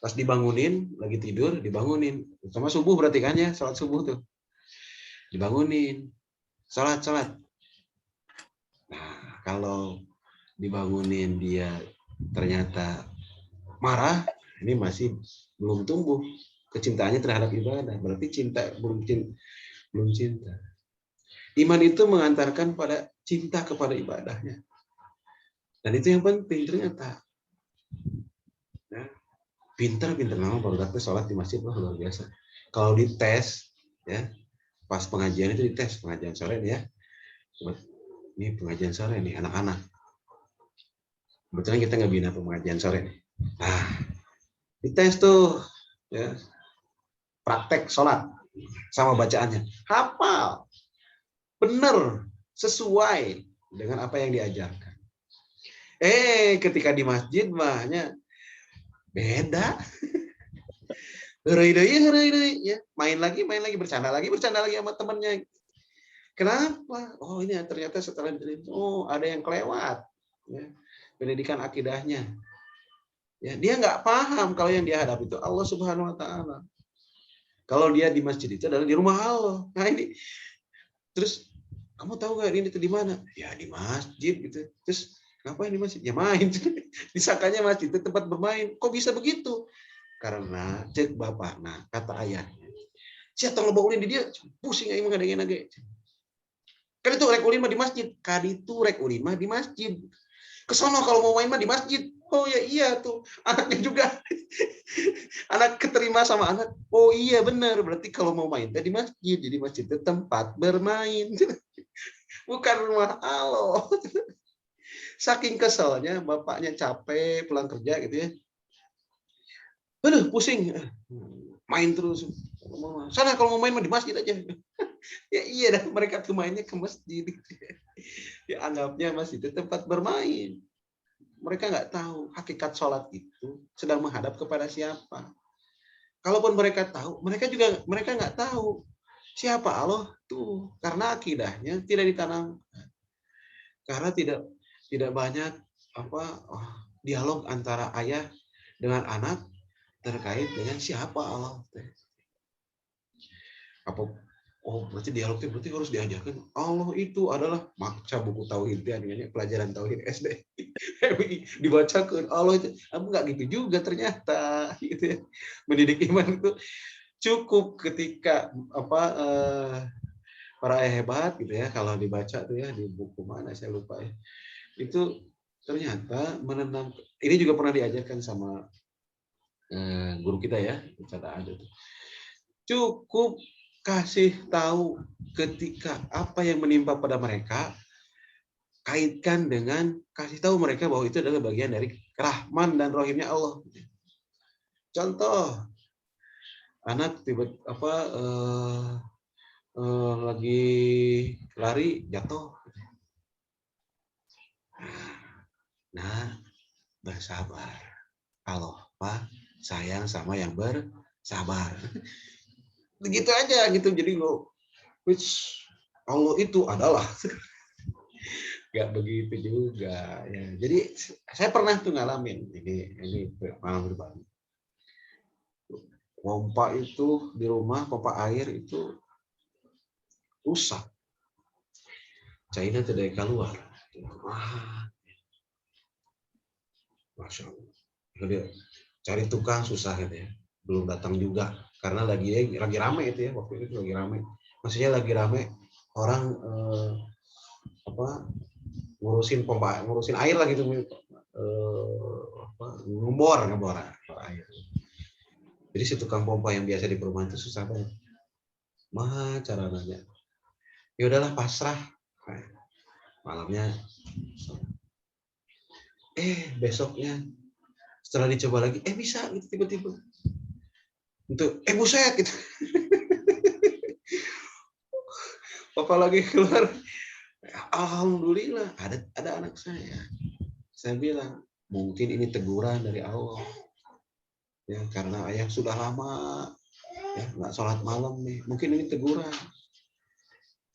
pas dibangunin lagi tidur, dibangunin sama subuh berarti kan ya, sholat subuh tuh. Dibangunin, sholat. Nah, kalau dibangunin dia ternyata marah, ini masih belum tumbuh kecintaannya terhadap ibadah. Berarti belum cinta. Iman itu mengantarkan pada cinta kepada ibadahnya. Dan itu yang penting ternyata. Ya, pinter nama baru dapat sholat di masjid luar biasa. Kalau dites, ya. Pas pengajian itu dites, pengajian sore nih ya. Ini pengajian sore nih, anak-anak. Kebetulan kita nggak bina pengajian sore nih. Nah, dites tuh, ya, praktek sholat sama bacaannya. Hafal, bener, sesuai dengan apa yang diajarkan. Ketika di masjid mahnya beda. Heureuy, ya, main lagi, bercanda lagi sama temannya. Kenapa? Oh, ini ternyata setelah ada yang kelewat, ya, pendidikan akidahnya. Ya, dia nggak paham kalau yang dia hadapi itu Allah Subhanahu wa taala. Kalau dia di masjid itu adalah di rumah Allah. Nah, ini terus kamu tahu nggak ini di mana? Ya di masjid gitu. Terus ngapain di masjid? Ya main. Disangkanya masjid itu tempat bermain. Kok bisa begitu? Karena cek bapak, nah kata ayahnya, siapa yang ngebaulin di dia pusing aja ngadenge. Kan itu rek ulin mah di masjid, kaditu rek ulin mah di masjid. Kesono kalau mau main mah di masjid. Oh ya iya tuh, anaknya juga anak keterima sama anak. Oh iya benar, berarti kalau mau main di masjid, jadi masjid itu tempat bermain, bukan rumah Allah. Saking keselnya, bapaknya capek pulang kerja gitu ya. Aduh, pusing. Main terus. Sana kalau mau main di masjid aja. Ya iya dah, mereka tuh mainnya ke masjid. Ya anggapnya masjid itu tempat bermain. Mereka nggak tahu hakikat sholat itu sedang menghadap kepada siapa. Kalaupun mereka tahu, mereka nggak tahu siapa Allah tuh, karena akidahnya tidak ditanam, karena tidak banyak dialog antara ayah dengan anak terkait dengan siapa Allah. Berarti dialognya harus diajarkan Allah itu adalah baca buku tauhid ya, pelajaran tauhid SD. Dibacakan Allah itu, kamu nggak gitu juga ternyata gitu ya. Mendidik iman itu cukup ketika para hebat gitu ya, kalau dibaca tuh ya di buku mana saya lupa ya. Itu ternyata menenang, ini juga pernah diajarkan sama guru kita ya, ada tuh. Cukup kasih tahu ketika apa yang menimpa pada mereka, kaitkan dengan kasih tahu mereka bahwa itu adalah bagian dari Rahman dan Rahimnya Allah. Contoh, anak lagi lari jatuh. Nah, bersabar. Allah sayang sama yang bersabar. Begitu aja gitu. Jadi Allah itu adalah nggak begitu juga ya. Jadi saya pernah tuh ngalamin ini pengalaman pribadi. Pompa itu di rumah, pompa air itu rusak. Cairnya tidak keluar. Masya Allah. Dia cari tukang susah gitu ya. Belum datang juga karena lagi rame itu ya, waktu itu lagi rame. Maksudnya lagi rame orang ngurusin air lah gitu, ngebor air. Jadi si tukang pompa yang biasa di perumahan itu susah banget. Mah cara nanya. Ya udahlah pasrah. Malamnya. Besoknya setelah dicoba lagi, bisa gitu tiba-tiba. Untuk buset gitu. Papa lagi keluar. Alhamdulillah ada anak saya. Saya bilang mungkin ini teguran dari Allah. Ya karena ayah sudah lama ya nggak sholat malam nih. Mungkin ini teguran.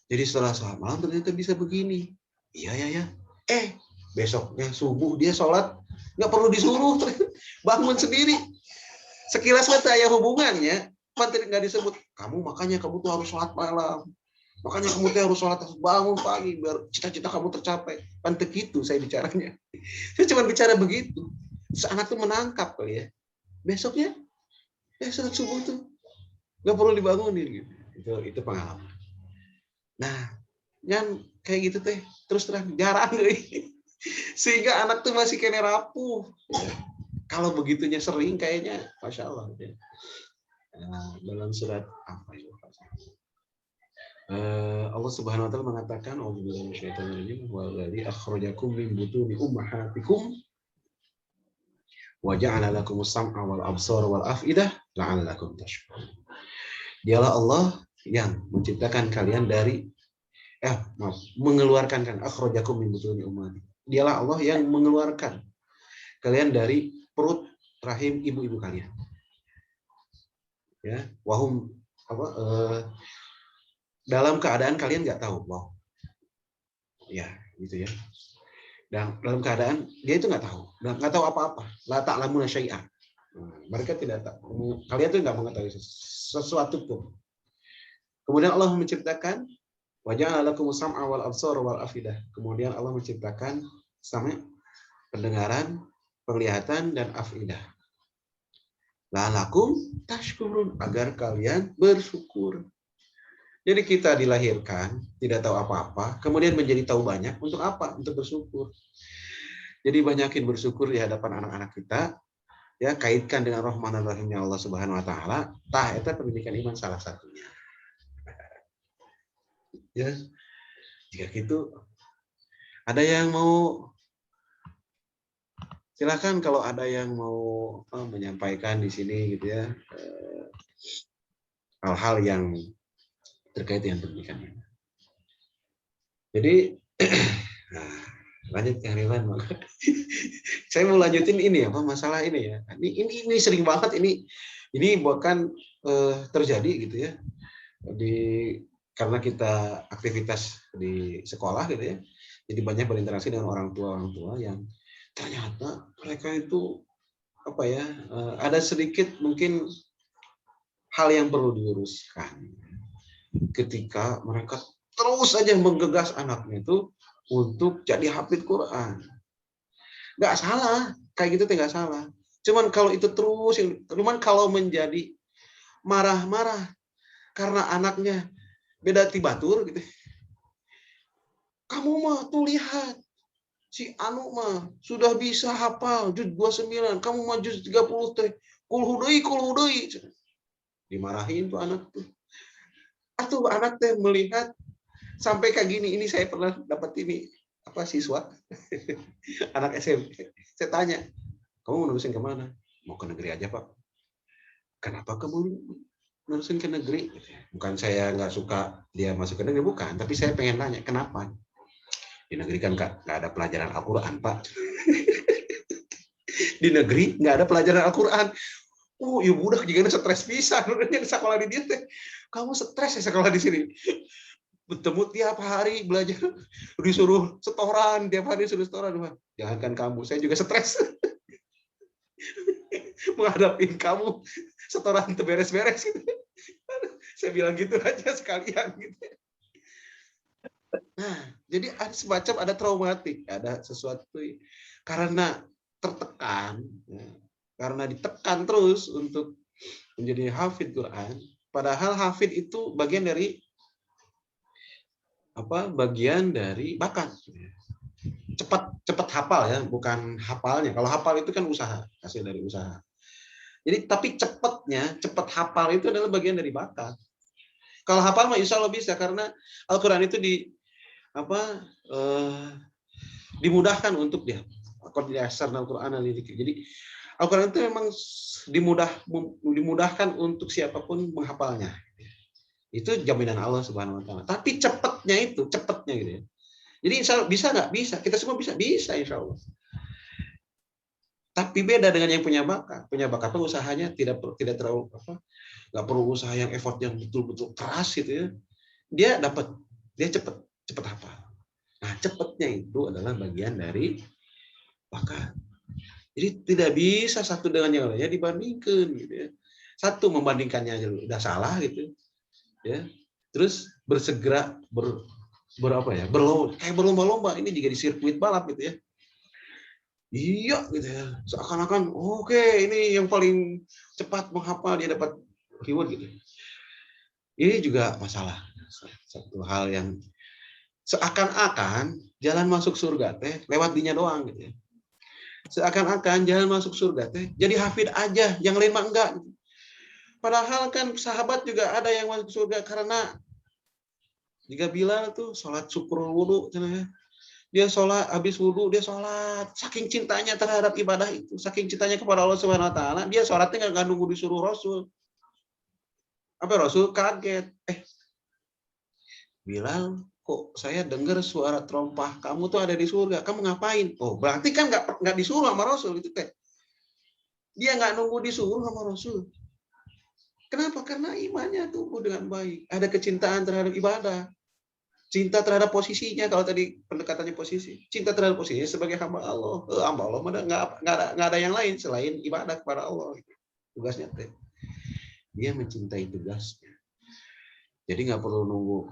Jadi setelah sholat malam ternyata bisa begini. Iya ya. Besoknya subuh dia sholat nggak perlu disuruh, bangun sendiri. Sekilas mata ya hubungannya, nggak disebut. Makanya kamu tuh harus sholat malam. Makanya kamu tuh harus sholat, bangun pagi biar cita-cita kamu tercapai. Pantek itu saya bicaranya. Saya cuma bicara begitu. Terus anak tuh menangkap kali ya. Besoknya, sholat subuh tuh nggak perlu dibangunin gitu. Itu pengalaman. Nah, yang kayak gitu teh terus terang jarang sehingga anak tuh masih kena rapuh. Kalau begitunya sering kayaknya, masya Allah. Dalam surat apa itu? Allah Subhanahu Wa Taala mengatakan, "A'udzubillahi minasyaitonir rajim, walladzi akhrajakum min butuni ummahatikum wa ja'ala lakumus sam'a wal absara wal afidah la'allakum tashkurun." Dialah Allah yang menciptakan kalian dari mengeluarkan kan akhrajakum min butuni ummahatikum. Dialah Allah yang mengeluarkan kalian dari perut rahim ibu-ibu kalian. Ya, wahum dalam keadaan kalian nggak tahu, wow. Ya, gitu ya. Dan dalam keadaan dia itu nggak tahu apa-apa. La ta'lamuna syai'an. Mereka tidak tahu. Kalian tuh nggak mengetahui sesuatu pun. Kemudian Allah menciptakan waja'ala lakumus sam'a wal absara wal afidah. Kemudian Allah menciptakan sama pendengaran, penglihatan dan afidah. La'allakum tashkurun, agar kalian bersyukur. Jadi kita dilahirkan tidak tahu apa-apa, kemudian menjadi tahu banyak untuk apa? Untuk bersyukur. Jadi banyakin bersyukur di hadapan anak-anak kita, ya kaitkan dengan Rahman dan Rahimnya Allah Subhanahu Wa Taala. Itu pendidikan iman salah satunya. Ya, jika gitu ada yang mau silakan kalau ada yang mau menyampaikan di sini gitu ya, hal-hal yang terkait dengan pendidikan. Jadi nah, lanjut yang Rilan. Saya mau lanjutin ini apa masalah ini ya. Ini sering banget ini bahkan terjadi gitu ya. Karena kita aktivitas di sekolah gitu ya. Jadi banyak berinteraksi dengan orang tua yang ternyata mereka itu apa ya, ada sedikit mungkin hal yang perlu diuruskan ketika mereka terus saja menggegas anaknya itu untuk jadi hafid Quran. Nggak salah, kayak gitu nggak salah. Cuman kalau itu terus, cuman kalau menjadi marah-marah karena anaknya beda tibatur gitu. Kamu mah tuh lihat, si Anu mah sudah bisa hafal juz 29, kamu mah juz 30 teh. Kul hudai. Dimarahin tuh anak tuh. Atau anak teh melihat sampai kayak gini, ini saya pernah dapat ini apa siswa anak SMP. Saya tanya, kamu mau nerusin kemana? Mau ke negeri aja Pak. Kenapa kamu nerusin ke negeri? Bukan saya nggak suka dia masuk ke negeri, bukan. Tapi saya pengen nanya, kenapa? Di negeri kan nggak ada pelajaran Al-Quran Pak. Di negeri nggak ada pelajaran Al-Quran. Oh, ya budak juga stres bisa nurutnya di sekolah di dia teh. Kamu stres ya sekolah di sini. Bertemu tiap hari belajar, disuruh setoran, tiap hari disuruh setoran. Jangankan kamu, saya juga stres. Menghadapin kamu setoran beres-beres gitu. Saya bilang gitu aja sekalian gitu. Nah, jadi ada semacam ada traumatik, ada sesuatu karena tertekan, karena ditekan terus untuk menjadi hafid Quran. Padahal hafid itu bagian dari bakat. Cepat hafal ya, bukan hafalnya. Kalau hafal itu kan usaha, hasil dari usaha. Jadi tapi cepat hafal itu adalah bagian dari bakat. Kalau hafal mah insya Allah bisa, karena Al-Quran itu dimudahkan untuk dia. Al-Quran. Jadi Al-Quran itu memang dimudahkan untuk siapapun menghafalnya. Itu jaminan Allah Subhanahu Wa Taala. Tapi cepatnya gitu ya. Jadi insya Allah bisa nggak? Bisa. Kita semua bisa insya Allah. Tapi beda dengan yang punya bakat. Punya bakat itu usahanya tidak terlalu nggak perlu usaha yang effort yang betul-betul keras gitu ya. Dia cepat hafal. Nah, cepatnya itu adalah bagian dari bakat. Jadi tidak bisa satu dengan yang lainnya dibandingkan gitu ya. Satu membandingkannya aja udah salah gitu. Ya. Terus bersegera berlomba-lomba, ini juga di sirkuit balap gitu ya. Iya gitu ya. Seakan-akan oke, ini yang paling cepat menghafal dia dapat reward gitu. Ini juga masalah. Satu hal yang seakan-akan jalan masuk surga teh lewat dinya doang gitu ya. Seakan-akan jalan masuk surga teh jadi hafid aja, yang lain mah enggak. Padahal kan sahabat juga ada yang masuk surga karena jika Bilal tuh sholat syukur wudu, dia sholat habis wudu dia sholat, saking cintanya terhadap ibadah itu, saking cintanya kepada Allah Subhanahu Wa Taala, dia sholatnya nggak nunggu disuruh Rasul. Apa Rasul kaget, Bilal, kok saya dengar suara terompah kamu tuh ada di surga, kamu ngapain? Oh berarti kan nggak disuruh sama Rasul itu teh. Dia nggak nunggu disuruh sama Rasul. Kenapa? Karena imannya tumbuh dengan baik. Ada kecintaan terhadap ibadah. Cinta terhadap posisinya, kalau tadi pendekatannya posisi. Cinta terhadap posisinya sebagai hamba Allah. Hamba Allah nggak ada yang lain selain ibadah kepada Allah. Tugasnya teh. Dia mencintai tugasnya. Jadi nggak perlu nunggu.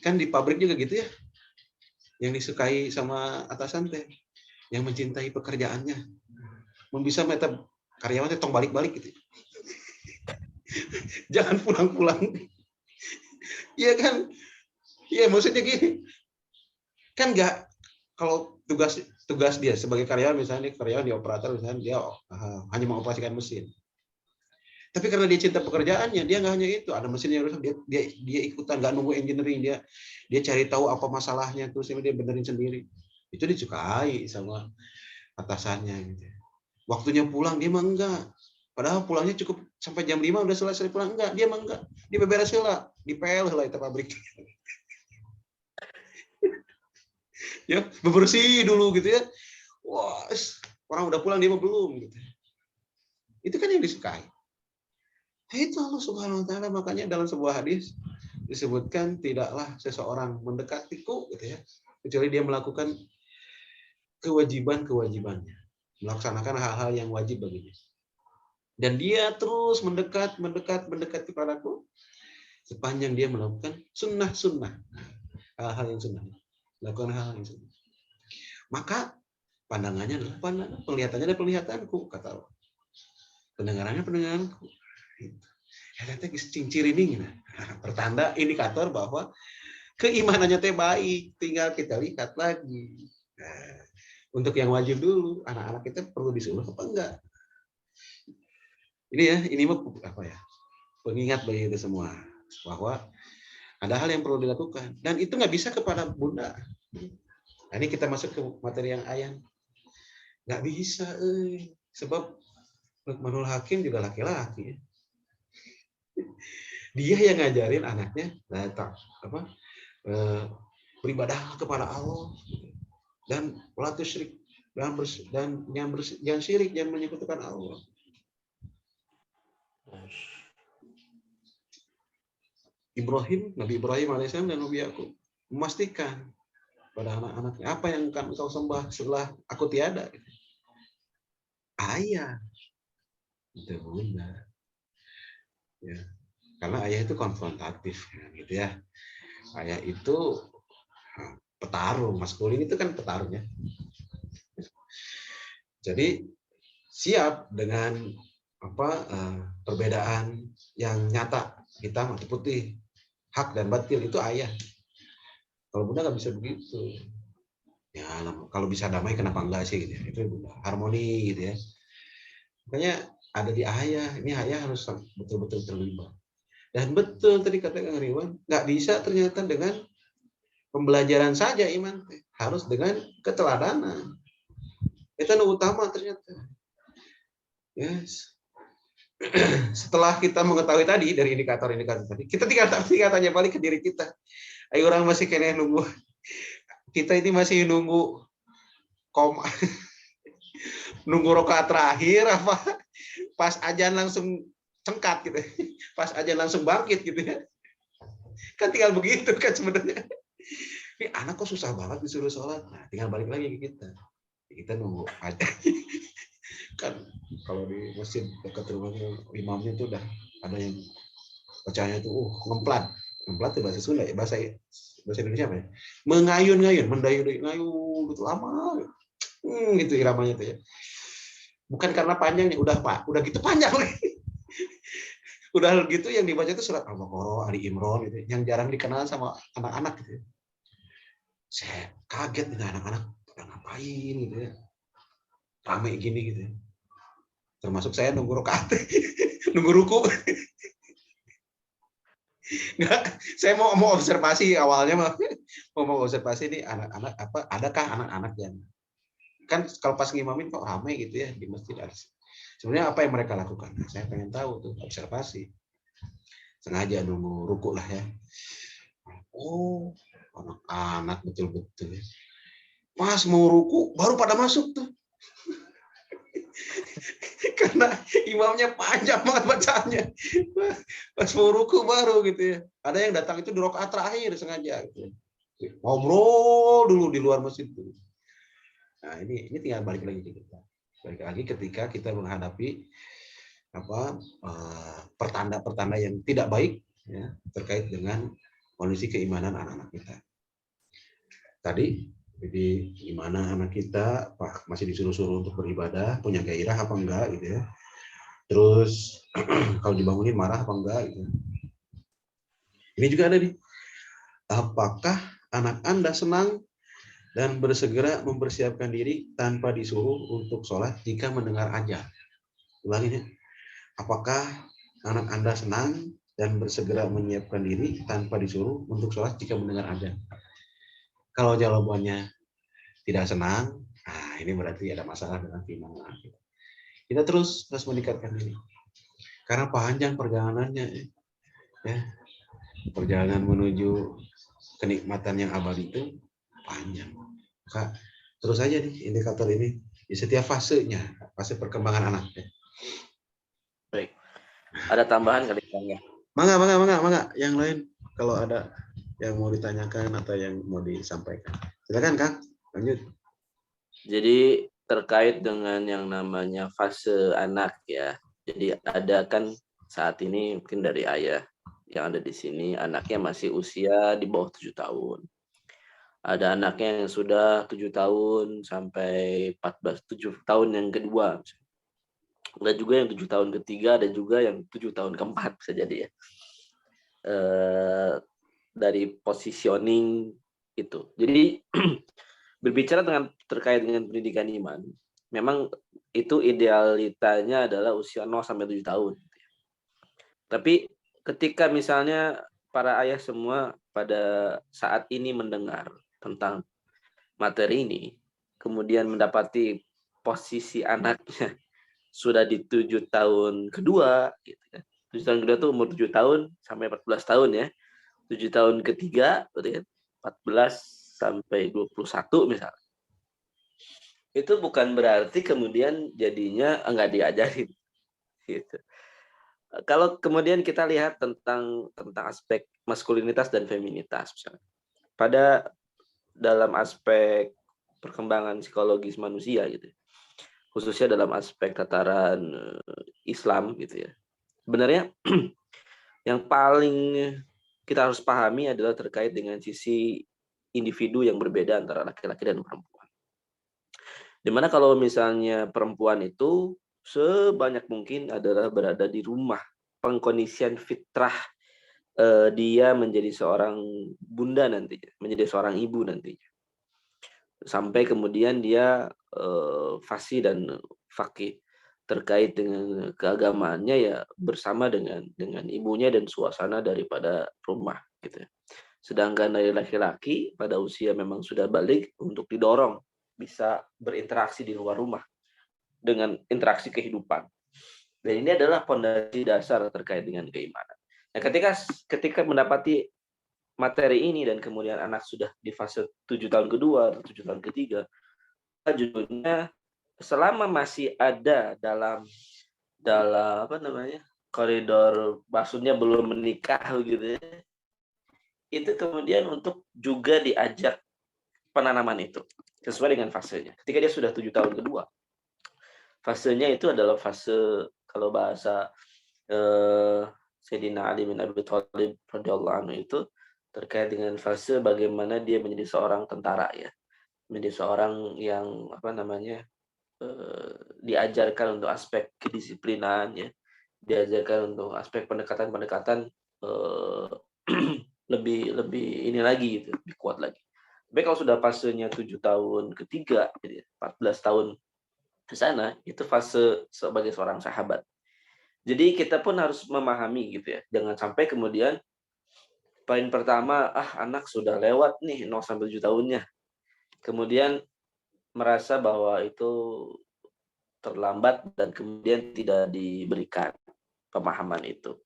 Kan di pabrik juga gitu ya. Yang disukai sama atasan teh. Yang mencintai pekerjaannya. Bisa meta karyawannya tong balik-balik gitu. Jangan pulang-pulang. Iya kan? Iya maksudnya gini. Kan nggak, kalau tugas dia sebagai karyawan, misalnya karyawan di operator, misalnya dia hanya mengoperasikan mesin. Tapi karena dia cinta pekerjaannya, dia nggak hanya itu, ada mesin yang rusak, dia ikutan, nggak nunggu engineering, dia cari tahu apa masalahnya, terus dia benerin sendiri. Itu disukai sama atasannya gitu. Waktunya pulang dia mah enggak. Padahal pulangnya cukup sampai jam 5 udah selesai pulang, enggak, dia mah enggak. Dia beberes heula, dipel heula itu pabrik. Ya, bebersih dulu gitu ya. Wah, orang udah pulang dia mah belum gitu. Itu kan yang disukai. Itu Allah Subhanahu wa taala, makanya dalam sebuah hadis disebutkan tidaklah seseorang mendekatiku gitu ya, kecuali dia melakukan kewajiban-kewajibannya, melaksanakan hal-hal yang wajib baginya. Dan dia terus mendekat kepadaku sepanjang dia melakukan sunnah-sunnah, hal-hal yang sunnah, melakukan hal yang sunnah. Maka pandangannya adalah pandangan, penglihatannya adalah penglihatanku, kata Allah. Pendengarannya pendengaranku. Ternyata cincir ini pertanda indikator bahwa keimanannya teh baik, tinggal kita lihat lagi. Nah, untuk yang wajib dulu, anak-anak kita perlu disuruh apa enggak? Ini ya, ini mah apa ya? Pengingat bagi kita semua bahwa ada hal yang perlu dilakukan dan itu nggak bisa kepada bunda. Nah, ini kita masuk ke materi yang ayam. Nggak bisa, sebab Luqmanul Hakim juga laki-laki. Dia yang ngajarin anaknya beribadah kepada Allah dan wala tusyrik dan jangan syirik, jangan menyekutukan Allah. Nabi Ibrahim alaihissalam dan Nabi Yakub memastikan pada anak-anaknya, apa yang akan engkau sembah setelah aku tiada? Ayah, itu bunda. Ya, karena ayah itu konfrontatif, gitu ya. Ayah itu petarung, maskulin itu kan petarung ya. Jadi siap dengan perbedaan yang nyata, hitam atau putih, hak dan batil, itu ayah. Kalau bunda nggak bisa begitu. Ya, kalau bisa damai kenapa enggak sih gitu ya. Itu bunda, harmoni gitu ya. Makanya ada di ayah, ini ayah harus betul-betul terlibat. Dan betul tadi kata Kang Riwan, nggak bisa ternyata dengan pembelajaran saja iman, harus dengan keteladanan. Itu yang utama ternyata. Yes. Setelah kita mengetahui tadi dari indikator-indikator tadi, kita tinggal tanya balik ke diri kita. Ayo, orang masih kena nunggu. Kita ini masih nunggu nunggu rakaat terakhir apa pas ajan langsung cengkat gitu. Pas ajan langsung bangkit gitu ya. Kan tinggal begitu kan sebenarnya. Ini anak kok susah banget disuruh sholat. Nah, tinggal balik lagi ke kita. Kita nunggu aja. Kan kalau di masjid dekat rumahnya imamnya itu udah ada yang bacanya itu ngemplat itu bahasa Sunda ya, bahasa Indonesia apa ya, mengayun-ngayun, mendayun-ngayun gitu lama gitu iramanya itu ya, bukan karena panjangnya, udah gitu panjang udah gitu yang dibaca itu surat Al-Baqarah, Ali Imran gitu yang jarang dikenal sama anak-anak gitu ya. Saya kaget nih anak-anak pada ngapain gitu ya, rame gini gitu ya. Termasuk saya nunggu rakaat, nunggu ruku. Nggak, saya mau observasi awalnya mau observasi nih anak-anak adakah anak-anak yang kan kalau pas ngimamin kok ramai gitu ya di masjid. Sebenarnya apa yang mereka lakukan? Nah, saya pengen tahu tuh, observasi. Sengaja nunggu ruku lah ya. Oh, anak-anak betul-betul ya. Pas mau ruku baru pada masuk tuh. Karena imamnya panjang banget bacaannya. Pas mau ruku baru gitu ya. Ada yang datang itu di rakaat terakhir sengaja gitu. Ngobrol dulu di luar masjid dulu. Nah, ini tinggal balik lagi ke kita. Balik lagi ketika kita menghadapi pertanda-pertanda yang tidak baik ya, terkait dengan kondisi keimanan anak-anak kita. Tadi jadi gimana anak kita masih disuruh-suruh untuk beribadah, punya gairah apa enggak gitu ya. Terus kalau dibangunin marah apa enggak gitu. Ini juga ada nih. Apakah anak Anda senang dan bersegera mempersiapkan diri tanpa disuruh untuk sholat jika mendengar azan? Ulangi ya. Apakah anak Anda senang dan bersegera menyiapkan diri tanpa disuruh untuk sholat jika mendengar azan? Kalau jawabannya tidak senang, Nah, ini berarti ada masalah dengan keimanan anak. Kita terus meningkatkan ini. Karena panjang perjalanannya, ya. Perjalanan menuju kenikmatan yang abadi itu panjang. Maka terus aja nih indikator ini di setiap fasenya, fase perkembangan anak. Ya. Baik. Ada tambahan kali Kang ya? Mangga. Yang lain kalau ada yang mau ditanyakan atau yang mau disampaikan. Silakan Kang, lanjut. Jadi terkait dengan yang namanya fase anak ya. Jadi ada kan saat ini mungkin dari ayah yang ada di sini anaknya masih usia di bawah 7 tahun. Ada anaknya yang sudah 7 tahun sampai 14, 7 tahun yang kedua. Ada juga yang 7 tahun ketiga, ada juga yang 7 tahun keempat bisa jadi ya. Dari positioning itu. Jadi berbicara terkait dengan pendidikan iman, memang itu idealitanya adalah usia 0 sampai 7 tahun. Tapi ketika misalnya para ayah semua pada saat ini mendengar tentang materi ini, kemudian mendapati posisi anaknya sudah di 7 tahun kedua, gitu kan. 7 tahun kedua itu umur 7 tahun sampai 14 tahun ya. 7 tahun ketiga, berarti kan 14 sampai 21 misalnya. Itu bukan berarti kemudian jadinya enggak diajarin gitu. Kalau kemudian kita lihat tentang aspek maskulinitas dan feminitas misalnya. Pada dalam aspek perkembangan psikologis manusia gitu. Khususnya dalam aspek tataran Islam gitu ya. Sebenarnya yang paling kita harus pahami adalah terkait dengan sisi individu yang berbeda antara laki-laki dan perempuan. Dimana kalau misalnya perempuan itu sebanyak mungkin adalah berada di rumah, pengkondisian fitrah dia menjadi seorang bunda nantinya, menjadi seorang ibu nantinya. Sampai kemudian dia fasih dan faqih terkait dengan keagamaannya ya bersama dengan ibunya dan suasana daripada rumah gitu. Sedangkan dari laki-laki pada usia memang sudah balik untuk didorong bisa berinteraksi di luar rumah dengan interaksi kehidupan. Dan ini adalah fondasi dasar terkait dengan keimanan. Nah, ketika mendapati materi ini dan kemudian anak sudah di fase 7 tahun kedua atau 7 tahun ketiga, judulnya selama masih ada dalam apa namanya? Koridor maksudnya belum menikah gitu ya. Itu kemudian untuk juga diajak penanaman itu sesuai dengan fasenya. Ketika dia sudah 7 tahun kedua, fasenya itu adalah fase kalau bahasa Sayyidina Ali bin Abi Thalib radhiyallahu anhu itu terkait dengan fase bagaimana dia menjadi seorang tentara ya. Menjadi seorang yang apa namanya? Diajarkan untuk aspek kedisiplinan ya. Diajarkan untuk aspek pendekatan-pendekatan lebih ini lagi gitu, lebih kuat lagi. Tapi kalau sudah fasenya 7 tahun ketiga, gitu ya, 14 tahun ke sana, itu fase sebagai seorang sahabat. Jadi kita pun harus memahami gitu ya. Jangan sampai kemudian poin pertama, anak sudah lewat nih 0 sampai 7 tahunnya. Kemudian merasa bahwa itu terlambat dan kemudian tidak diberikan pemahaman itu.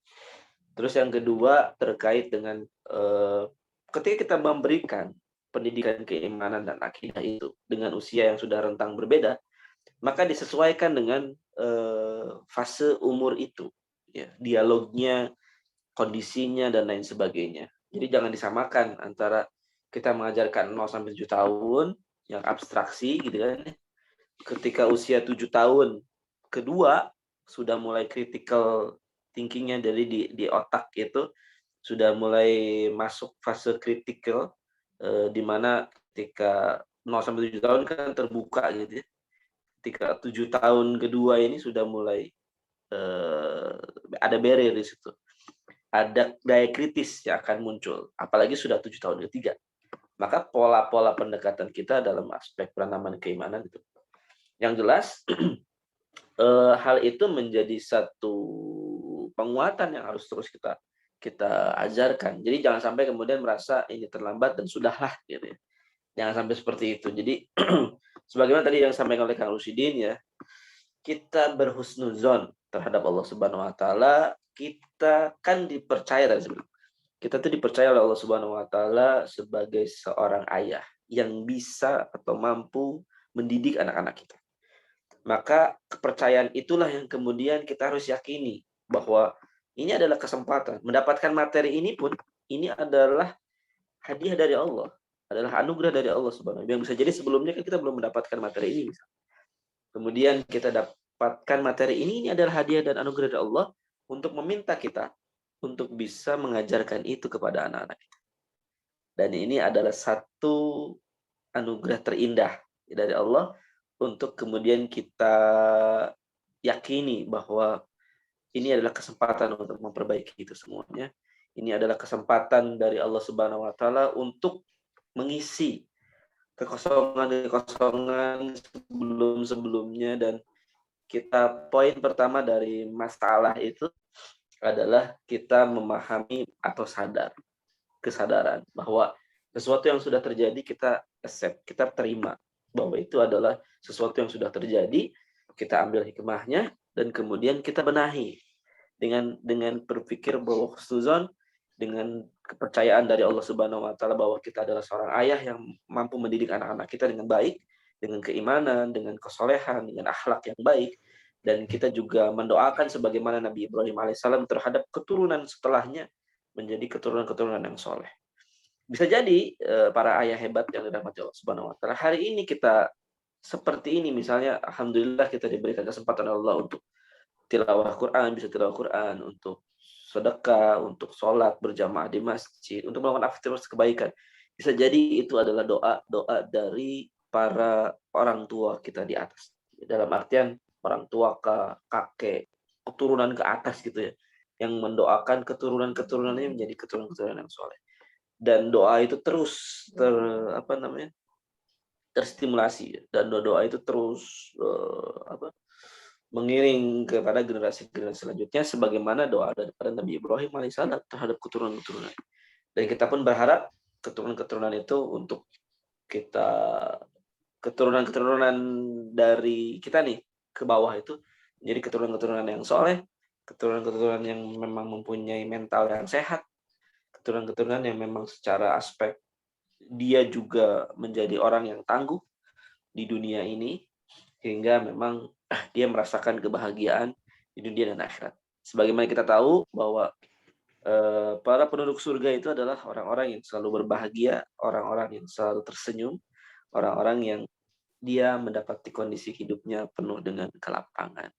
Terus yang kedua terkait dengan ketika kita memberikan pendidikan keimanan dan akidah itu dengan usia yang sudah rentang berbeda, maka disesuaikan dengan fase umur itu, ya, dialognya, kondisinya dan lain sebagainya. Jadi jangan disamakan antara kita mengajarkan 0 sampai 7 tahun yang abstraksi gitu kan. Ketika usia 7 tahun kedua sudah mulai critical thinking-nya dari di otak itu sudah mulai masuk fase kritikal di mana ketika 0 sampai 7 tahun kan terbuka gitu ya. Ketika 7 tahun kedua ini sudah mulai ada barrier di situ. Ada daya kritis yang akan muncul, apalagi sudah 7 tahun ketiga. Maka pola-pola pendekatan kita dalam aspek penanaman keimanan itu. Yang jelas hal itu menjadi satu penguatan yang harus terus kita ajarkan. Jadi jangan sampai kemudian merasa ini terlambat dan sudahlah gitu ya. Jangan sampai seperti itu. Jadi sebagaimana tadi yang disampaikan oleh Kang Rusidin ya, kita berhusnuzon terhadap Allah Subhanahu wa taala, kita kan dipercaya tadi sebelum. Kita tuh dipercaya oleh Allah Subhanahu wa taala sebagai seorang ayah yang bisa atau mampu mendidik anak-anak kita. Maka kepercayaan itulah yang kemudian kita harus yakini bahwa ini adalah kesempatan. Mendapatkan materi ini pun ini adalah hadiah dari Allah, adalah anugerah dari Allah Subhanahu wa taala. Yang bisa jadi sebelumnya kan kita belum mendapatkan materi ini. Kemudian kita dapatkan materi ini adalah hadiah dan anugerah dari Allah untuk meminta kita untuk bisa mengajarkan itu kepada anak-anak kita. Dan ini adalah satu anugerah terindah dari Allah untuk kemudian kita yakini bahwa ini adalah kesempatan untuk memperbaiki itu semuanya. Ini adalah kesempatan dari Allah Subhanahu wa taala untuk mengisi kekosongan-kekosongan sebelum-sebelumnya. Dan kita poin pertama dari masalah itu adalah kita memahami atau kesadaran bahwa sesuatu yang sudah terjadi kita accept, kita terima bahwa itu adalah sesuatu yang sudah terjadi, kita ambil hikmahnya dan kemudian kita benahi dengan berpikir bahwa husnuzon, dengan kepercayaan dari Allah Subhanahu wa taala bahwa kita adalah seorang ayah yang mampu mendidik anak-anak kita dengan baik, dengan keimanan, dengan kesolehan, dengan akhlak yang baik. Dan kita juga mendoakan sebagaimana Nabi Ibrahim alaihissalam terhadap keturunan setelahnya menjadi keturunan-keturunan yang soleh. Bisa jadi para ayah hebat yang dirahmati Allah Subhanahu wa taala, hari ini kita seperti ini misalnya, alhamdulillah kita diberikan kesempatan Allah untuk tilawah Quran, bisa tilawah Quran, untuk sedekah, untuk sholat berjamaah di masjid, untuk melakukan aktivitas kebaikan. Bisa jadi itu adalah doa-doa dari para orang tua kita di atas. Dalam artian orang tua ke kakek, keturunan ke atas gitu ya, yang mendoakan keturunan-keturunannya menjadi keturunan-keturunan yang soleh. Dan doa itu terus terstimulasi, dan doa itu terus mengiring kepada generasi-generasi selanjutnya sebagaimana doa daripada Nabi Ibrahim alaihissalam terhadap keturunan-keturunan. Dan kita pun berharap keturunan-keturunan itu untuk kita, keturunan-keturunan dari kita nih ke bawah itu menjadi keturunan-keturunan yang soleh, keturunan-keturunan yang memang mempunyai mental yang sehat, keturunan-keturunan yang memang secara aspek dia juga menjadi orang yang tangguh di dunia ini, hingga memang dia merasakan kebahagiaan di dunia dan akhirat. Sebagaimana kita tahu bahwa para penduduk surga itu adalah orang-orang yang selalu berbahagia, orang-orang yang selalu tersenyum, orang-orang yang dia mendapati kondisi hidupnya penuh dengan kelapangan.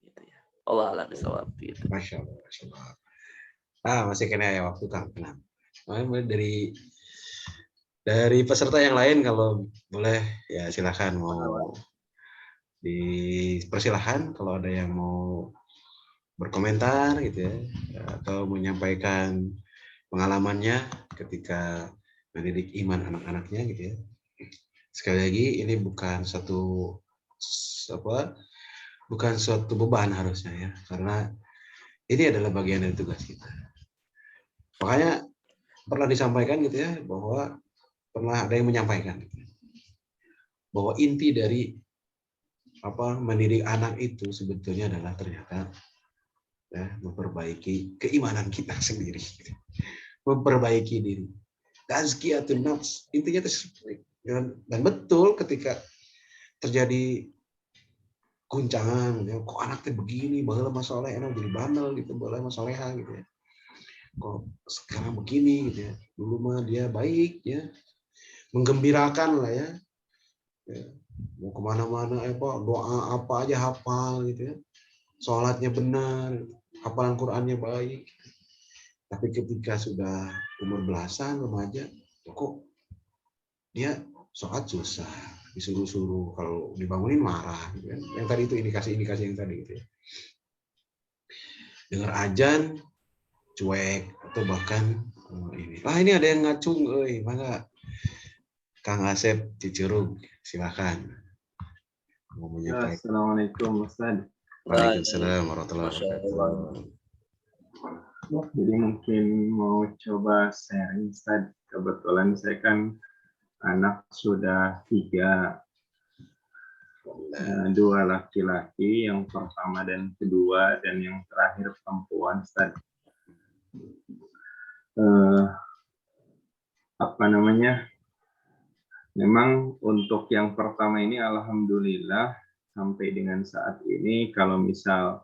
Gitu ya. Allah a'lam bishawab. Masya Allah, Masya Allah. Masih kena ya waktu Kang. Nah, dari peserta yang lain kalau boleh ya silakan, mau dipersilahkan kalau ada yang mau berkomentar gitu ya, atau menyampaikan pengalamannya ketika mendidik iman anak-anaknya gitu ya. Sekali lagi ini bukan suatu beban harusnya ya, karena ini adalah bagian dari tugas kita. Makanya pernah disampaikan gitu ya, bahwa pernah ada yang menyampaikan bahwa inti dari mendidik anak itu sebetulnya adalah ternyata ya, memperbaiki keimanan kita sendiri, memperbaiki diri. Tazkiyatun nafs, intinya itu. Dan betul ketika terjadi guncangan, ya, kok anaknya begini, baheula mah soleh, enak jadi bandel gitu, baheula mah soleha gitu ya. Kok sekarang begini gitu ya. Dulu mah dia baik ya, menggembirakan lah ya. Mau kemana-mana doa apa aja hafal gitu ya, sholatnya benar, hafalan Qurannya baik. Tapi ketika sudah umur belasan remaja, kok dia sholat susah, disuruh-suruh, kalau dibangunin marah gitu kan. Yang tadi itu indikasi-indikasi yang tadi gitu ya. Dengar ajan cuek, atau bahkan ini ada yang ngacung, mana Kang Asep Cicurug, silakan. Assalamualaikum Ustaz. Waalaikumsalam warahmatullahi wabarakatuh. Jadi mungkin mau coba sharing Ustaz. Kebetulan saya kan anak sudah 3. Dua laki-laki, yang pertama dan kedua, dan yang terakhir perempuan, Ustaz. Apa namanya? Memang untuk yang pertama ini, alhamdulillah sampai dengan saat ini, kalau misal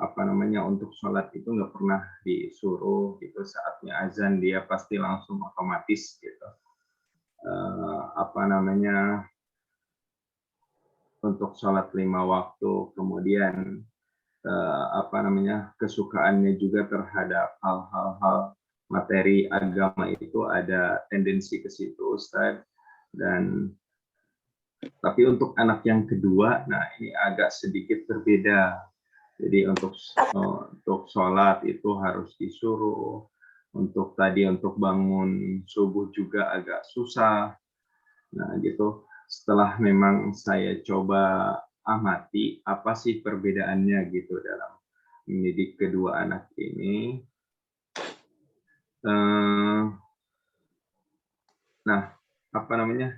apa namanya, untuk sholat itu nggak pernah disuruh gitu, saatnya azan dia pasti langsung otomatis gitu. Apa namanya, untuk sholat 5 waktu, kemudian apa namanya, kesukaannya juga terhadap hal-hal materi agama itu ada tendensi ke situ, Ustaz. Dan tapi untuk anak yang kedua, nah ini agak sedikit berbeda. Jadi untuk sholat itu harus disuruh. Untuk bangun subuh juga agak susah. Nah gitu. Setelah memang saya coba amati apa sih perbedaannya gitu dalam mendidik kedua anak ini. Nah, apa namanya?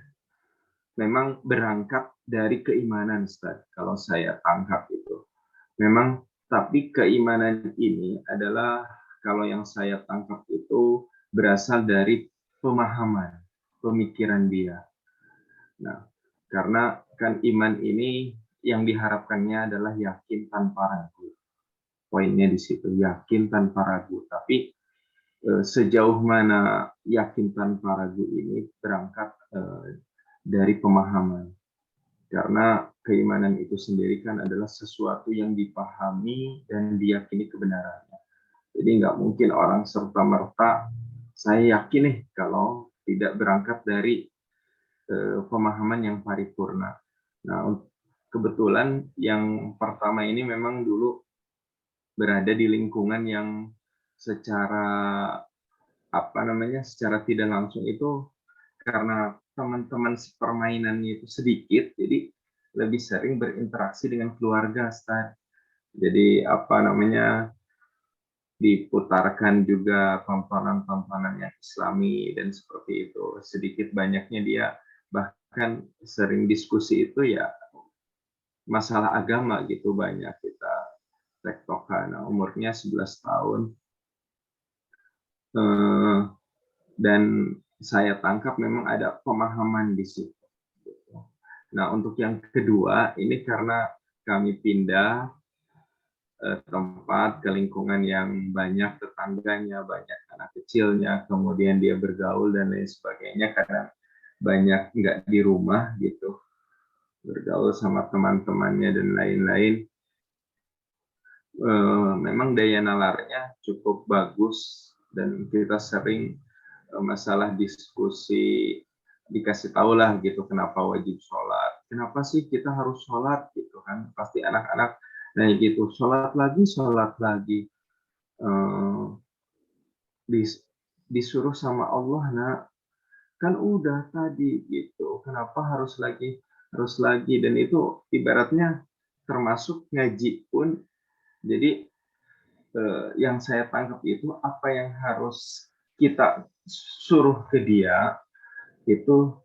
Memang berangkat dari keimanan, Ustaz, kalau saya tangkap itu. Memang, tapi keimanan ini adalah, kalau yang saya tangkap itu berasal dari pemahaman, pemikiran dia. Nah, karena kan iman ini yang diharapkannya adalah yakin tanpa ragu. Poinnya di situ, yakin tanpa ragu. Tapi sejauh mana yakin tanpa ragu ini berangkat dari pemahaman. Karena keimanan itu sendiri kan adalah sesuatu yang dipahami dan diyakini kebenarannya. Jadi nggak mungkin orang serta-merta, saya yakin nih, kalau tidak berangkat dari pemahaman yang paripurna. Nah, kebetulan yang pertama ini memang dulu berada di lingkungan yang secara apa namanya, secara tidak langsung itu, karena teman-teman permainannya itu sedikit, jadi lebih sering berinteraksi dengan keluarga, Ustaz. Jadi apa namanya, diputarkan juga tontonan-tontonan yang Islami dan seperti itu. Sedikit banyaknya dia bahkan sering diskusi itu ya masalah agama gitu, banyak kita tektokan. Nah, umurnya 11 tahun. Dan saya tangkap memang ada pemahaman di situ. Nah, untuk yang kedua, ini karena kami pindah tempat ke lingkungan yang banyak tetangganya, banyak anak kecilnya, kemudian dia bergaul dan lain sebagainya, karena banyak nggak di rumah gitu, bergaul sama teman-temannya dan lain-lain. Memang daya nalarnya cukup bagus, dan kita sering masalah diskusi, dikasih tahu lah gitu kenapa wajib sholat, kenapa sih kita harus sholat gitu kan, pasti anak-anak nah gitu, sholat lagi disuruh sama Allah, nak, kan udah tadi gitu, kenapa harus lagi, dan itu ibaratnya termasuk ngaji pun. Jadi yang saya tangkap itu, apa yang harus kita suruh ke dia itu,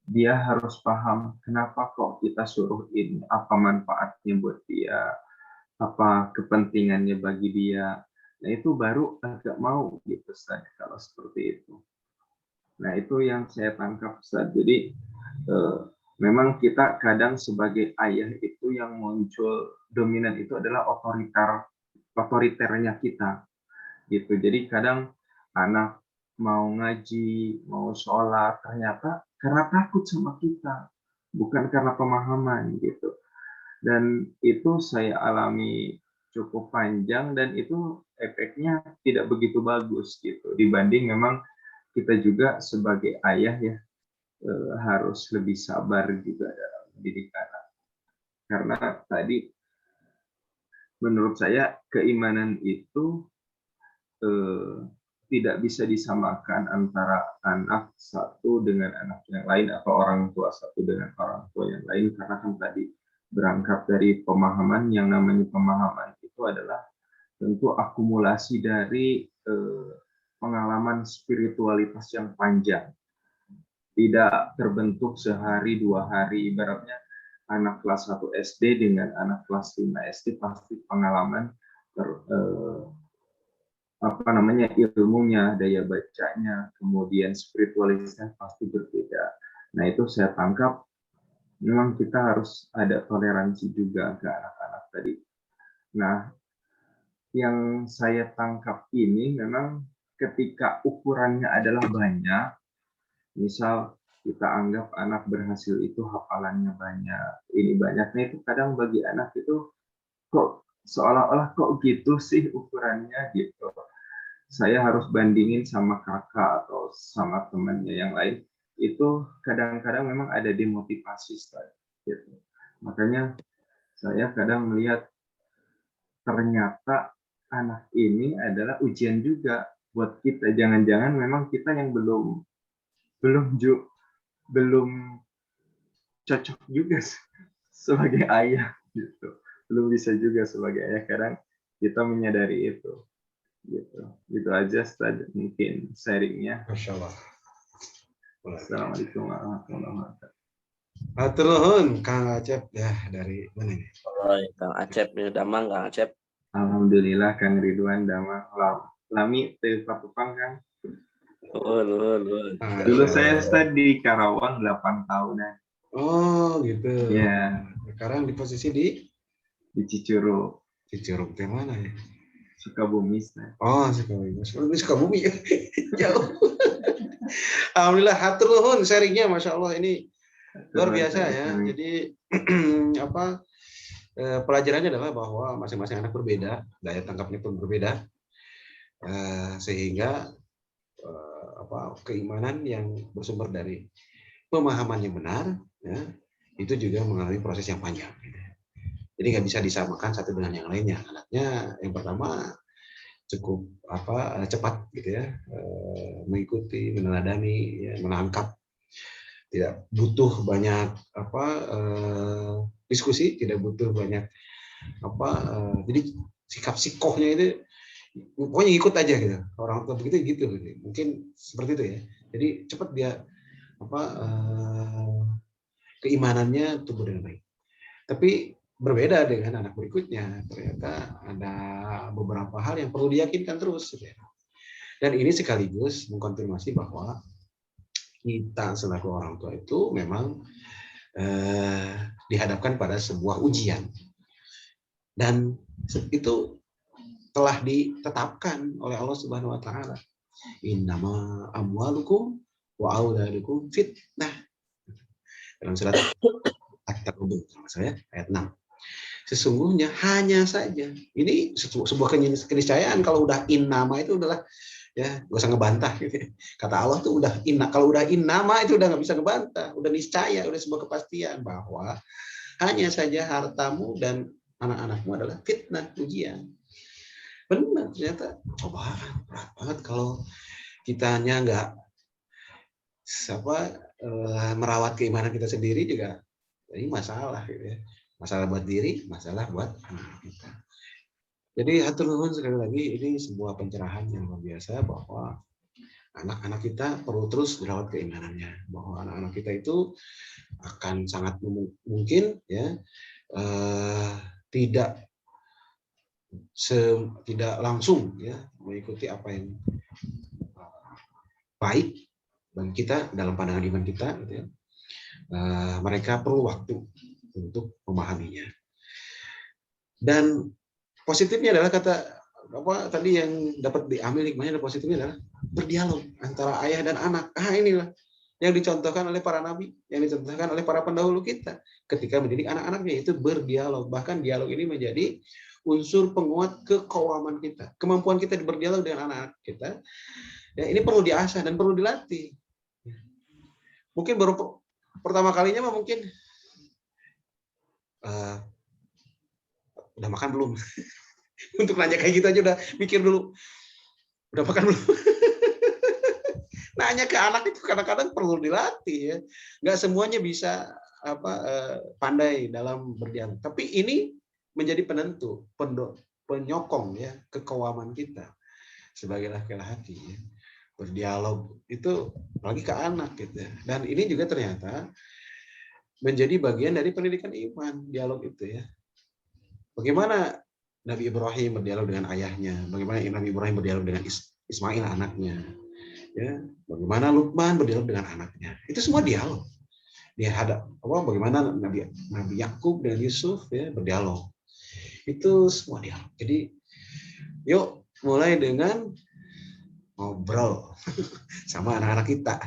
dia harus paham kenapa kok kita suruh ini, apa manfaatnya buat dia, apa kepentingannya bagi dia. Nah, itu baru agak mau gitu, Ustaz, kalau seperti itu. Nah, itu yang saya tangkap, Ustaz. Jadi memang kita kadang sebagai ayah itu yang muncul dominan itu adalah otoriternya kita gitu. Jadi kadang anak mau ngaji, mau sholat, ternyata karena takut sama kita, bukan karena pemahaman gitu. Dan itu saya alami cukup panjang, dan itu efeknya tidak begitu bagus gitu, dibanding memang kita juga sebagai ayah ya harus lebih sabar juga dalam mendidik anak. Karena tadi menurut saya keimanan itu tidak bisa disamakan antara anak satu dengan anak yang lain, atau orang tua satu dengan orang tua yang lain, karena kan tadi berangkat dari pemahaman. Yang namanya pemahaman itu adalah tentu akumulasi dari pengalaman spiritualitas yang panjang, tidak terbentuk sehari dua hari. Ibaratnya anak kelas 1 SD dengan anak kelas 5 SD pasti pengalaman ilmunya, daya bacanya, kemudian spiritualitasnya pasti berbeda. Nah, itu saya tangkap memang kita harus ada toleransi juga ke anak-anak tadi. Nah, yang saya tangkap ini memang ketika ukurannya adalah banyak, misal kita anggap anak berhasil itu hafalannya banyak, ini banyak, nah itu kadang bagi anak itu kok seolah-olah kok gitu sih ukurannya gitu. Saya harus bandingin sama kakak atau sama temannya yang lain, itu kadang-kadang memang ada demotivasi gitu. Makanya saya kadang melihat ternyata anak ini adalah ujian juga buat kita. Jangan-jangan memang kita yang belum cocok juga sebagai ayah gitu. Belum bisa juga sebagai ayah, kadang kita menyadari itu. Gitu. Itu aja Ustaz, mungkin sharingnya. Masya Allah. Assalamualaikum warahmatullahi wabarakatuh. Hatur nuhun Kang Acep ya, dari mana ini? Kang Acep nih, Damang Kang Acep. Alhamdulillah Kang Ridwan Damang lami teu papupang Kang. Nuhun. Dulu saya Ustaz di Karawang 8 tahunan. Oh gitu. Ya. Sekarang di posisi di Cicurug. Cicurug teh mana ya? Sukabumi Ustaz. Oh, Sukabumi. Sukabumi ya. Jauh. Alhamdulillah, hatur nuhun sharingnya, Masya Allah, ini luar biasa ya. Jadi pelajarannya adalah bahwa masing-masing anak berbeda, daya tangkapnya pun berbeda, sehingga keimanan yang bersumber dari pemahaman yang benar, ya, itu juga mengalami proses yang panjang. Gitu. Jadi nggak bisa disamakan satu dengan yang lainnya. Anaknya yang pertama cukup cepat gitu ya, mengikuti, meneladani, ya, menangkap, tidak butuh banyak diskusi, tidak butuh banyak jadi sikap sikohnya itu pokoknya ikut aja gitu. Orang tua begitu gitu. Mungkin seperti itu ya. Jadi cepat dia keimanannya tumbuh dengan baik. Tapi berbeda dengan anak berikutnya, ternyata ada beberapa hal yang perlu diyakinkan terus. Dan ini sekaligus mengkonfirmasi bahwa kita selaku orang tua itu memang dihadapkan pada sebuah ujian. Dan itu telah ditetapkan oleh Allah Subhanahu wa taala. Innama amwalukum wa auladukum fitnah. Dalam surat At-Taubah ayat 6. Sesungguhnya hanya saja, ini sebuah keniscayaan, kalau udah innama itu adalah ya gak usah ngebantah gitu. Kata Allah tuh udah kalau udah innama itu udah nggak bisa ngebantah, udah niscaya, udah sebuah kepastian bahwa hanya saja hartamu dan anak-anakmu adalah fitnah, ujian. Benar, ternyata cobaan berat banget kalau kitanya nggak merawat keimanan kita sendiri juga. Jadi masalah gitu ya. Masalah buat diri, masalah buat anak kita. Jadi hatur nuhun sekali lagi, ini sebuah pencerahan yang luar biasa bahwa anak-anak kita perlu terus dirawat keimanannya, bahwa anak-anak kita itu akan sangat mungkin ya tidak langsung ya mengikuti apa yang baik bagi kita dalam pandangan iman kita gitu ya. Mereka perlu waktu untuk memahaminya. Dan positifnya adalah tadi yang dapat diambil hikmahnya, positifnya adalah berdialog antara ayah dan anak. Inilah yang dicontohkan oleh para nabi, yang dicontohkan oleh para pendahulu kita ketika mendidik anak-anaknya, itu berdialog. Bahkan dialog ini menjadi unsur penguat kekawaman kita, kemampuan kita berdialog dengan anak-anak kita. Ya, ini perlu diasah dan perlu dilatih. Mungkin baru pertama kalinya mungkin udah makan belum? Untuk nanya kayak gitu aja udah mikir dulu. Udah makan belum? Nanya ke anak itu kadang-kadang perlu dilatih ya. Nggak semuanya bisa pandai dalam berdialog. Tapi ini menjadi penentu, penyokong ya kekawaman kita sebagai laki-laki ya. Berdialog itu apalagi ke anak gitu. Dan ini juga ternyata menjadi bagian dari pendidikan iman, dialog itu ya. Bagaimana Nabi Ibrahim berdialog dengan ayahnya, bagaimana Nabi Ibrahim berdialog dengan Ismail anaknya, ya, bagaimana Lukman berdialog dengan anaknya. Itu semua dialog. Dia hadap bagaimana Nabi Yakub dengan Yusuf ya berdialog. Itu semua dialog. Jadi yuk mulai dengan ngobrol sama anak-anak kita.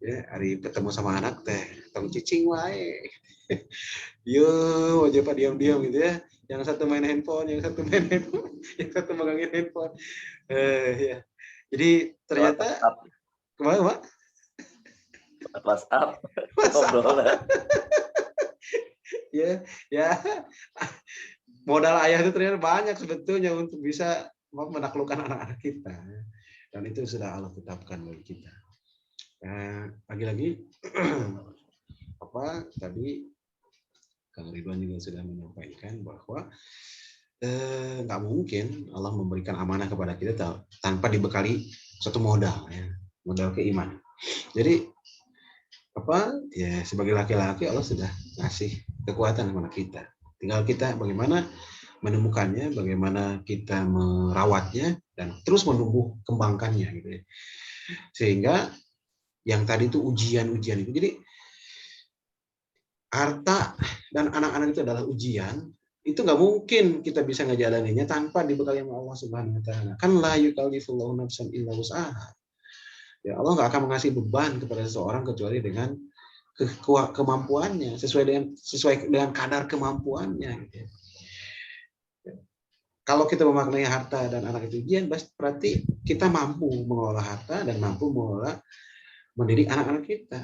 Ya, hari ketemu sama anak teh, tong cicing wae. Yo, aja Pak diam-diam gitu ya. Yang satu main handphone, yang satu megangin handphone. Ya. Jadi ternyata kemana Pak? WhatsApp. Ngobrol. Ya. Modal ayah itu ternyata banyak sebetulnya untuk bisa menaklukkan anak-anak kita. Dan itu sudah Allah tetapkan bagi kita. Lagi-lagi tadi Kang Ridwan juga sudah menyampaikan bahwa nggak mungkin Allah memberikan amanah kepada kita tanpa dibekali suatu modal, ya, modal keimanan. Jadi ya sebagai laki-laki Allah sudah ngasih kekuatan kepada kita. Tinggal kita bagaimana menemukannya, bagaimana kita merawatnya dan terus menumbuh kembangkannya, gitu ya. Sehingga yang tadi itu ujian-ujian itu. Jadi harta dan anak-anak itu adalah ujian. Itu nggak mungkin kita bisa ngejalaninya tanpa dibekali sama Allah Subhanahu Wa Taala. Kan la yukallifullahu nafsan illa wus'aha. Ya Allah nggak akan mengasih beban kepada seseorang kecuali dengan kemampuannya, sesuai dengan kadar kemampuannya. Gitu ya. Kalau kita memaknai harta dan anak itu ujian, berarti kita mampu mengelola harta dan mampu mendidik anak-anak kita.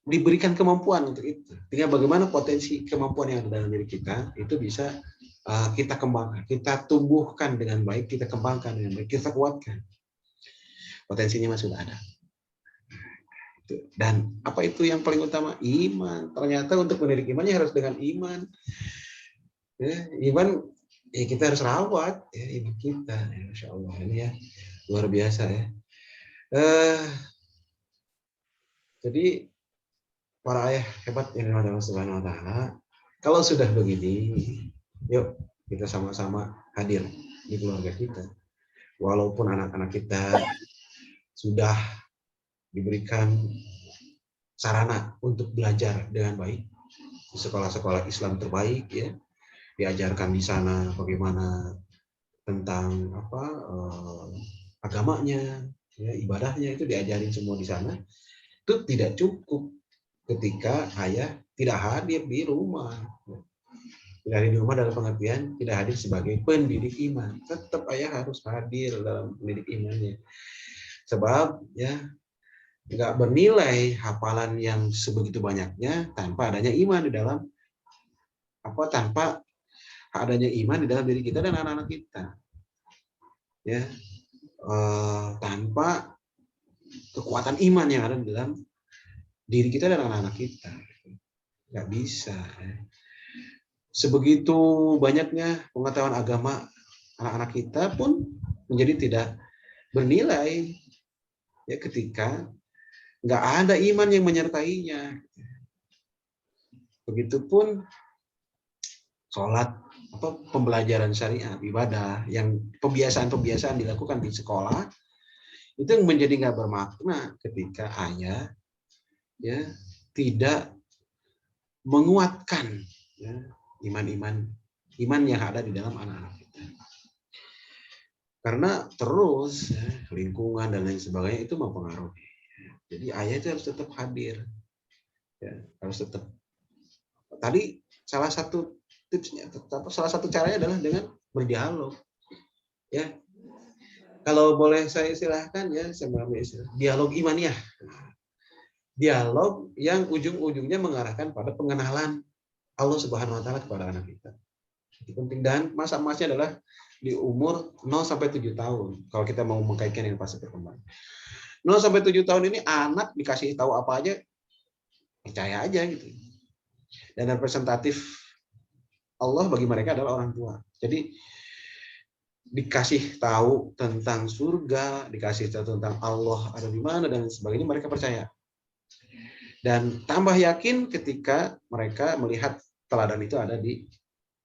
Diberikan kemampuan untuk itu. Tinggal bagaimana potensi kemampuan yang ada dalam diri kita itu bisa kita kembangkan, kita tumbuhkan dengan baik, kita kembangkan dengan baik, kita kuatkan. Potensinya masih sudah ada. Dan apa itu yang paling utama? Iman. Ternyata untuk mendidik imannya harus dengan iman. Ya, iman ya kita harus rawat ya iman kita. Ya, Masya Allah ini ya luar biasa ya. Jadi para ayah hebat yang dirahmati Allah Subhanahu Wa Taala, kalau sudah begini, yuk kita sama-sama hadir di keluarga kita. Walaupun anak-anak kita sudah diberikan sarana untuk belajar dengan baik di sekolah-sekolah Islam terbaik, ya, diajarkan di sana bagaimana tentang agamanya, ya, ibadahnya itu diajarin semua di sana. Itu tidak cukup ketika ayah tidak hadir di rumah. Tidak hadir di rumah dalam pengertian tidak hadir sebagai pendidik iman. Tetap ayah harus hadir dalam pendidik imannya. Sebab ya nggak bernilai hafalan yang sebegitu banyaknya tanpa adanya iman di dalam tanpa adanya iman di dalam diri kita dan anak-anak kita. Ya, tanpa kekuatan iman yang ada di dalam diri kita dan anak-anak kita. Nggak bisa. Sebegitu banyaknya pengetahuan agama anak-anak kita pun menjadi tidak bernilai ya ketika nggak ada iman yang menyertainya. Begitupun sholat, pembelajaran syariat, ibadah, yang pembiasaan-pembiasaan dilakukan di sekolah, itu yang menjadi nggak bermakna ketika ayah ya tidak menguatkan ya, iman yang ada di dalam anak-anak kita. Karena terus ya, lingkungan dan lain sebagainya itu mempengaruhi. Jadi ayah itu harus tetap hadir, ya, harus tetap. Tadi salah satu tipsnya, salah satu caranya adalah dengan berdialog. Ya, kalau boleh saya istilahkan ya, saya mengambil istilah dialog imaniah. Dialog yang ujung-ujungnya mengarahkan pada pengenalan Allah Subhanahu Wa Taala kepada anak kita. Itu penting dan masa-masanya adalah di umur 0 sampai 7 tahun. Kalau kita mau mengkaitkan yang fase perkembangan. 0 sampai 7 tahun ini anak dikasih tahu apa aja percaya aja gitu. Dan representatif Allah bagi mereka adalah orang tua. Jadi dikasih tahu tentang surga, dikasih tahu tentang Allah ada di mana dan sebagainya, mereka percaya. Dan tambah yakin ketika mereka melihat teladan itu ada di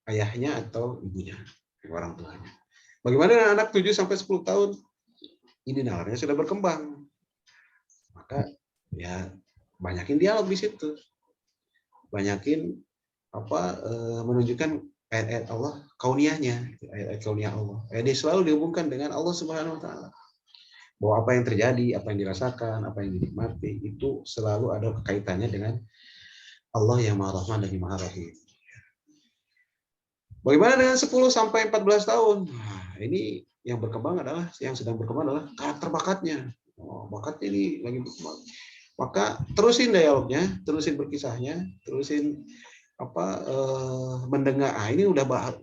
ayahnya atau ibunya, orang tuanya. Bagaimana dengan anak 7 sampai 10 tahun? Ini nalarnya sudah berkembang. Maka ya banyakin dialog di situ. Banyakin menunjukkan ayat-ayat Allah, kauniyahnya, ayat-ayat kauniyah Allah. Dia selalu dihubungkan dengan Allah Subhanahu wa taala. Bahwa apa yang terjadi, apa yang dirasakan, apa yang dinikmati itu selalu ada kaitannya dengan Allah yang Maha Rahman dan Maha Rahim. Bagaimana dengan 10 sampai 14 tahun? Nah, ini yang sedang berkembang adalah karakter bakatnya. Bakatnya ini lagi berkembang. Maka terusin dialognya, terusin berkisahnya, terusin mendengar. Ini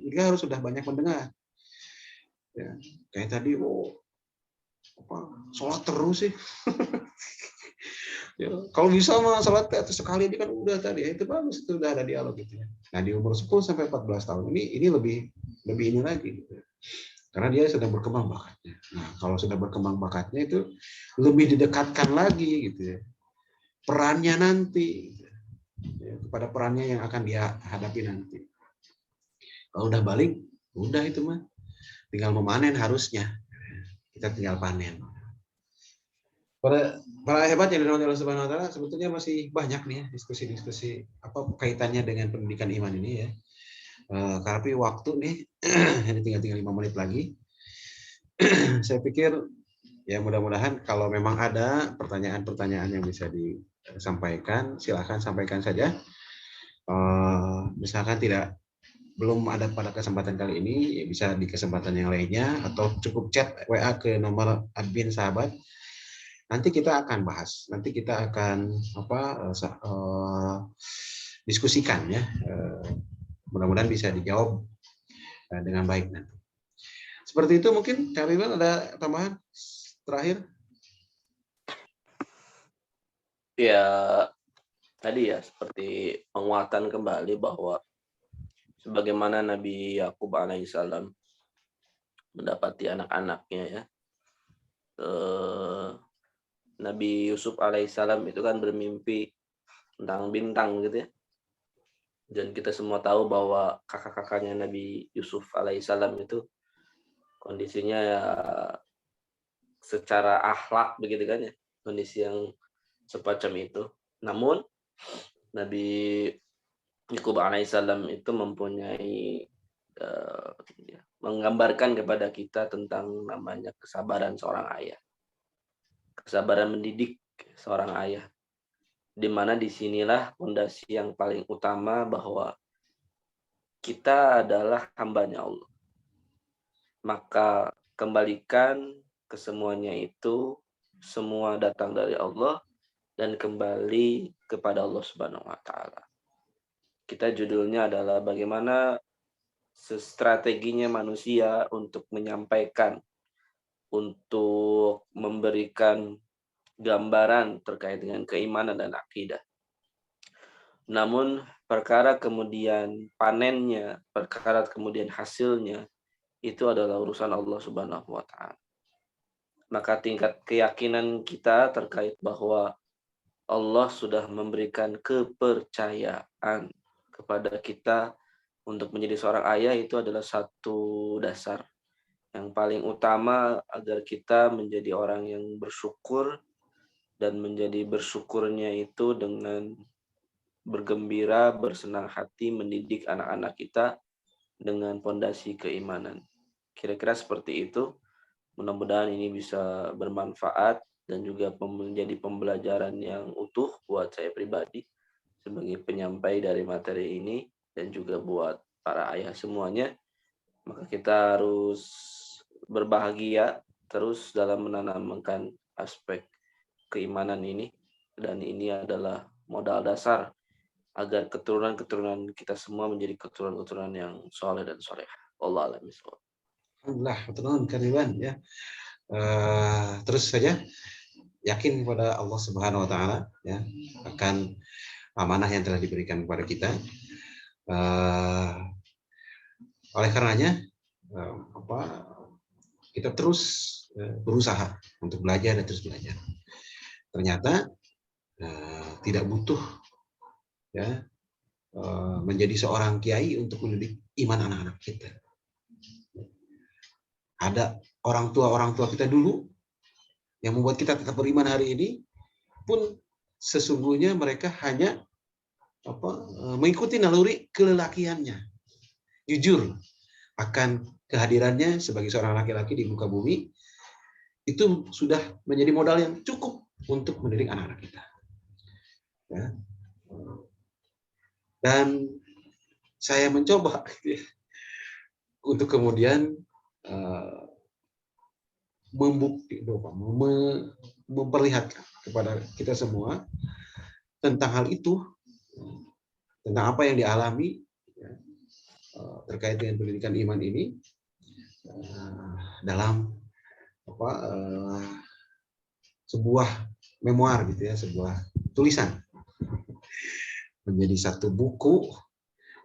dia harus sudah banyak mendengar. Ya, kayak tadi sholat terus sih. Ya, kalau bisa mah sholat sekali ini kan udah tadi, itu bagus, itu udah ada dialog gitu ya. Nah di umur 10 sampai 14 tahun ini lebih ini lagi gitu. Karena dia sedang berkembang bakatnya. Nah kalau sudah berkembang bakatnya itu lebih didekatkan lagi gitu ya. Perannya nanti gitu ya, kepada perannya yang akan dia hadapi nanti. Kalau udah balik, udah itu mah tinggal memanen harusnya. Kita tinggal panen. Para hebat yang dirahmati Allah Subhanahu wa taala, sebetulnya masih banyak nih ya diskusi-diskusi apa kaitannya dengan pendidikan iman ini ya. Tapi waktu nih ini tinggal 5 menit lagi. Saya pikir ya mudah-mudahan kalau memang ada pertanyaan-pertanyaan yang bisa disampaikan, silakan sampaikan saja. Misalkan belum ada pada kesempatan kali ini, ya bisa di kesempatan yang lainnya atau cukup chat WA ke nomor admin sahabat. Nanti kita akan bahas, nanti kita akan diskusikan ya. Mudah-mudahan bisa dijawab dengan baik nanti. Seperti itu mungkin, Kak Ridwan ada tambahan terakhir? Ya, tadi ya seperti penguatan kembali bahwa sebagaimana Nabi Yakub alaihissalam mendapati anak-anaknya ya. Nabi Yusuf alaihissalam itu kan bermimpi tentang bintang gitu ya. Dan kita semua tahu bahwa kakak-kakaknya Nabi Yusuf alaihissalam itu kondisinya ya secara akhlak begitu kan ya, kondisi yang semacam itu. Namun Nabi Yakub alaihissalam itu mempunyai menggambarkan kepada kita tentang namanya kesabaran seorang ayah. Kesabaran mendidik seorang ayah. Di mana disinilah fondasi yang paling utama bahwa kita adalah hambanya Allah. Maka kembalikan kesemuanya itu, semua datang dari Allah dan kembali kepada Allah Subhanahu wa taala. Kita judulnya adalah bagaimana strateginya manusia untuk menyampaikan, untuk memberikan gambaran terkait dengan keimanan dan akidah. Namun perkara kemudian panennya, perkara kemudian hasilnya itu adalah urusan Allah Subhanahu wa taala. Maka tingkat keyakinan kita terkait bahwa Allah sudah memberikan kepercayaan kepada kita untuk menjadi seorang ayah itu adalah satu dasar yang paling utama agar kita menjadi orang yang bersyukur, dan menjadi bersyukurnya itu dengan bergembira, bersenang hati mendidik anak-anak kita dengan pondasi keimanan. Kira-kira seperti itu. Mudah-mudahan ini bisa bermanfaat dan juga menjadi pembelajaran yang utuh buat saya pribadi sebagai penyampai dari materi ini dan juga buat para ayah semuanya. Maka kita harus berbahagia terus dalam menanamkan aspek keimanan ini, dan ini adalah modal dasar agar keturunan-keturunan kita semua menjadi keturunan-keturunan yang soleh dan solehah. Allah alam bisawab. Alhamdulillah, keturunan Kariban ya. Terus saja yakin kepada Allah Subhanahu wa taala ya akan amanah yang telah diberikan kepada kita. Oleh karenanya kita terus berusaha untuk belajar dan terus belajar. Ternyata tidak butuh ya menjadi seorang kiai untuk mendidik iman anak-anak kita. Ada orang tua kita dulu yang membuat kita tetap beriman hari ini pun sesungguhnya mereka hanya mengikuti naluri kelelakiannya, jujur akan kehadirannya sebagai seorang laki-laki di muka bumi, itu sudah menjadi modal yang cukup untuk mendidik anak-anak kita. Ya. Dan saya mencoba untuk kemudian memperlihatkan kepada kita semua tentang hal itu, tentang apa yang dialami ya, terkait dengan pendidikan iman ini dalam sebuah memoir gitu ya, sebuah tulisan menjadi satu buku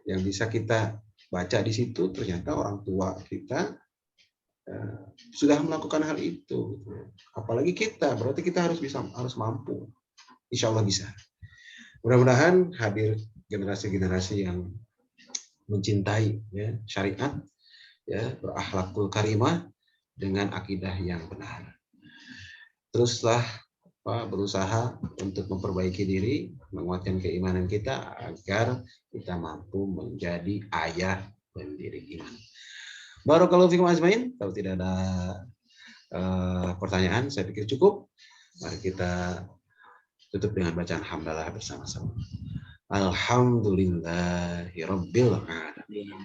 yang bisa kita baca di situ. Ternyata orang tua kita sudah melakukan hal itu, apalagi kita, berarti kita harus mampu. Insya Allah bisa. Mudah-mudahan hadir generasi-generasi yang mencintai ya, syariat, ya, berakhlakul karimah dengan akidah yang benar. Teruslah berusaha untuk memperbaiki diri, menguatkan keimanan kita agar kita mampu menjadi ayah pendidik iman. Barakallahu fikum ajmain. Kalau tidak ada pertanyaan, saya pikir cukup. Mari kita tutup dengan bacaan hamdalah bersama-sama. Alhamdulillahirabbil alamin.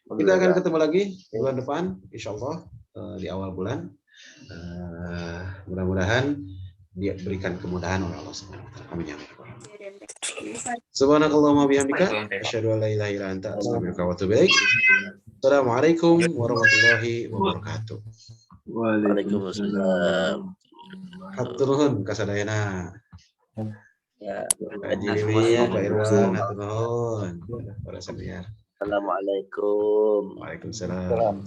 Kita akan ketemu lagi bulan depan, insyaallah di awal bulan. Mudah-mudahan dia berikan kemudahan oleh Allah Subhanahu wa taala. Amin ya rabbal alamin. Subhanakallahumma bihamdika asyhadu an la ilaha illa anta astaghfiruka wa atubu ilaik. Assalamualaikum warahmatullahi wabarakatuh. Waalaikumsalam. Hatur nuhun kasadayana. Ya, Haji Dewi, Pak Irwan, hatur nuhun. Para senior. Assalamualaikum. Waalaikumsalam.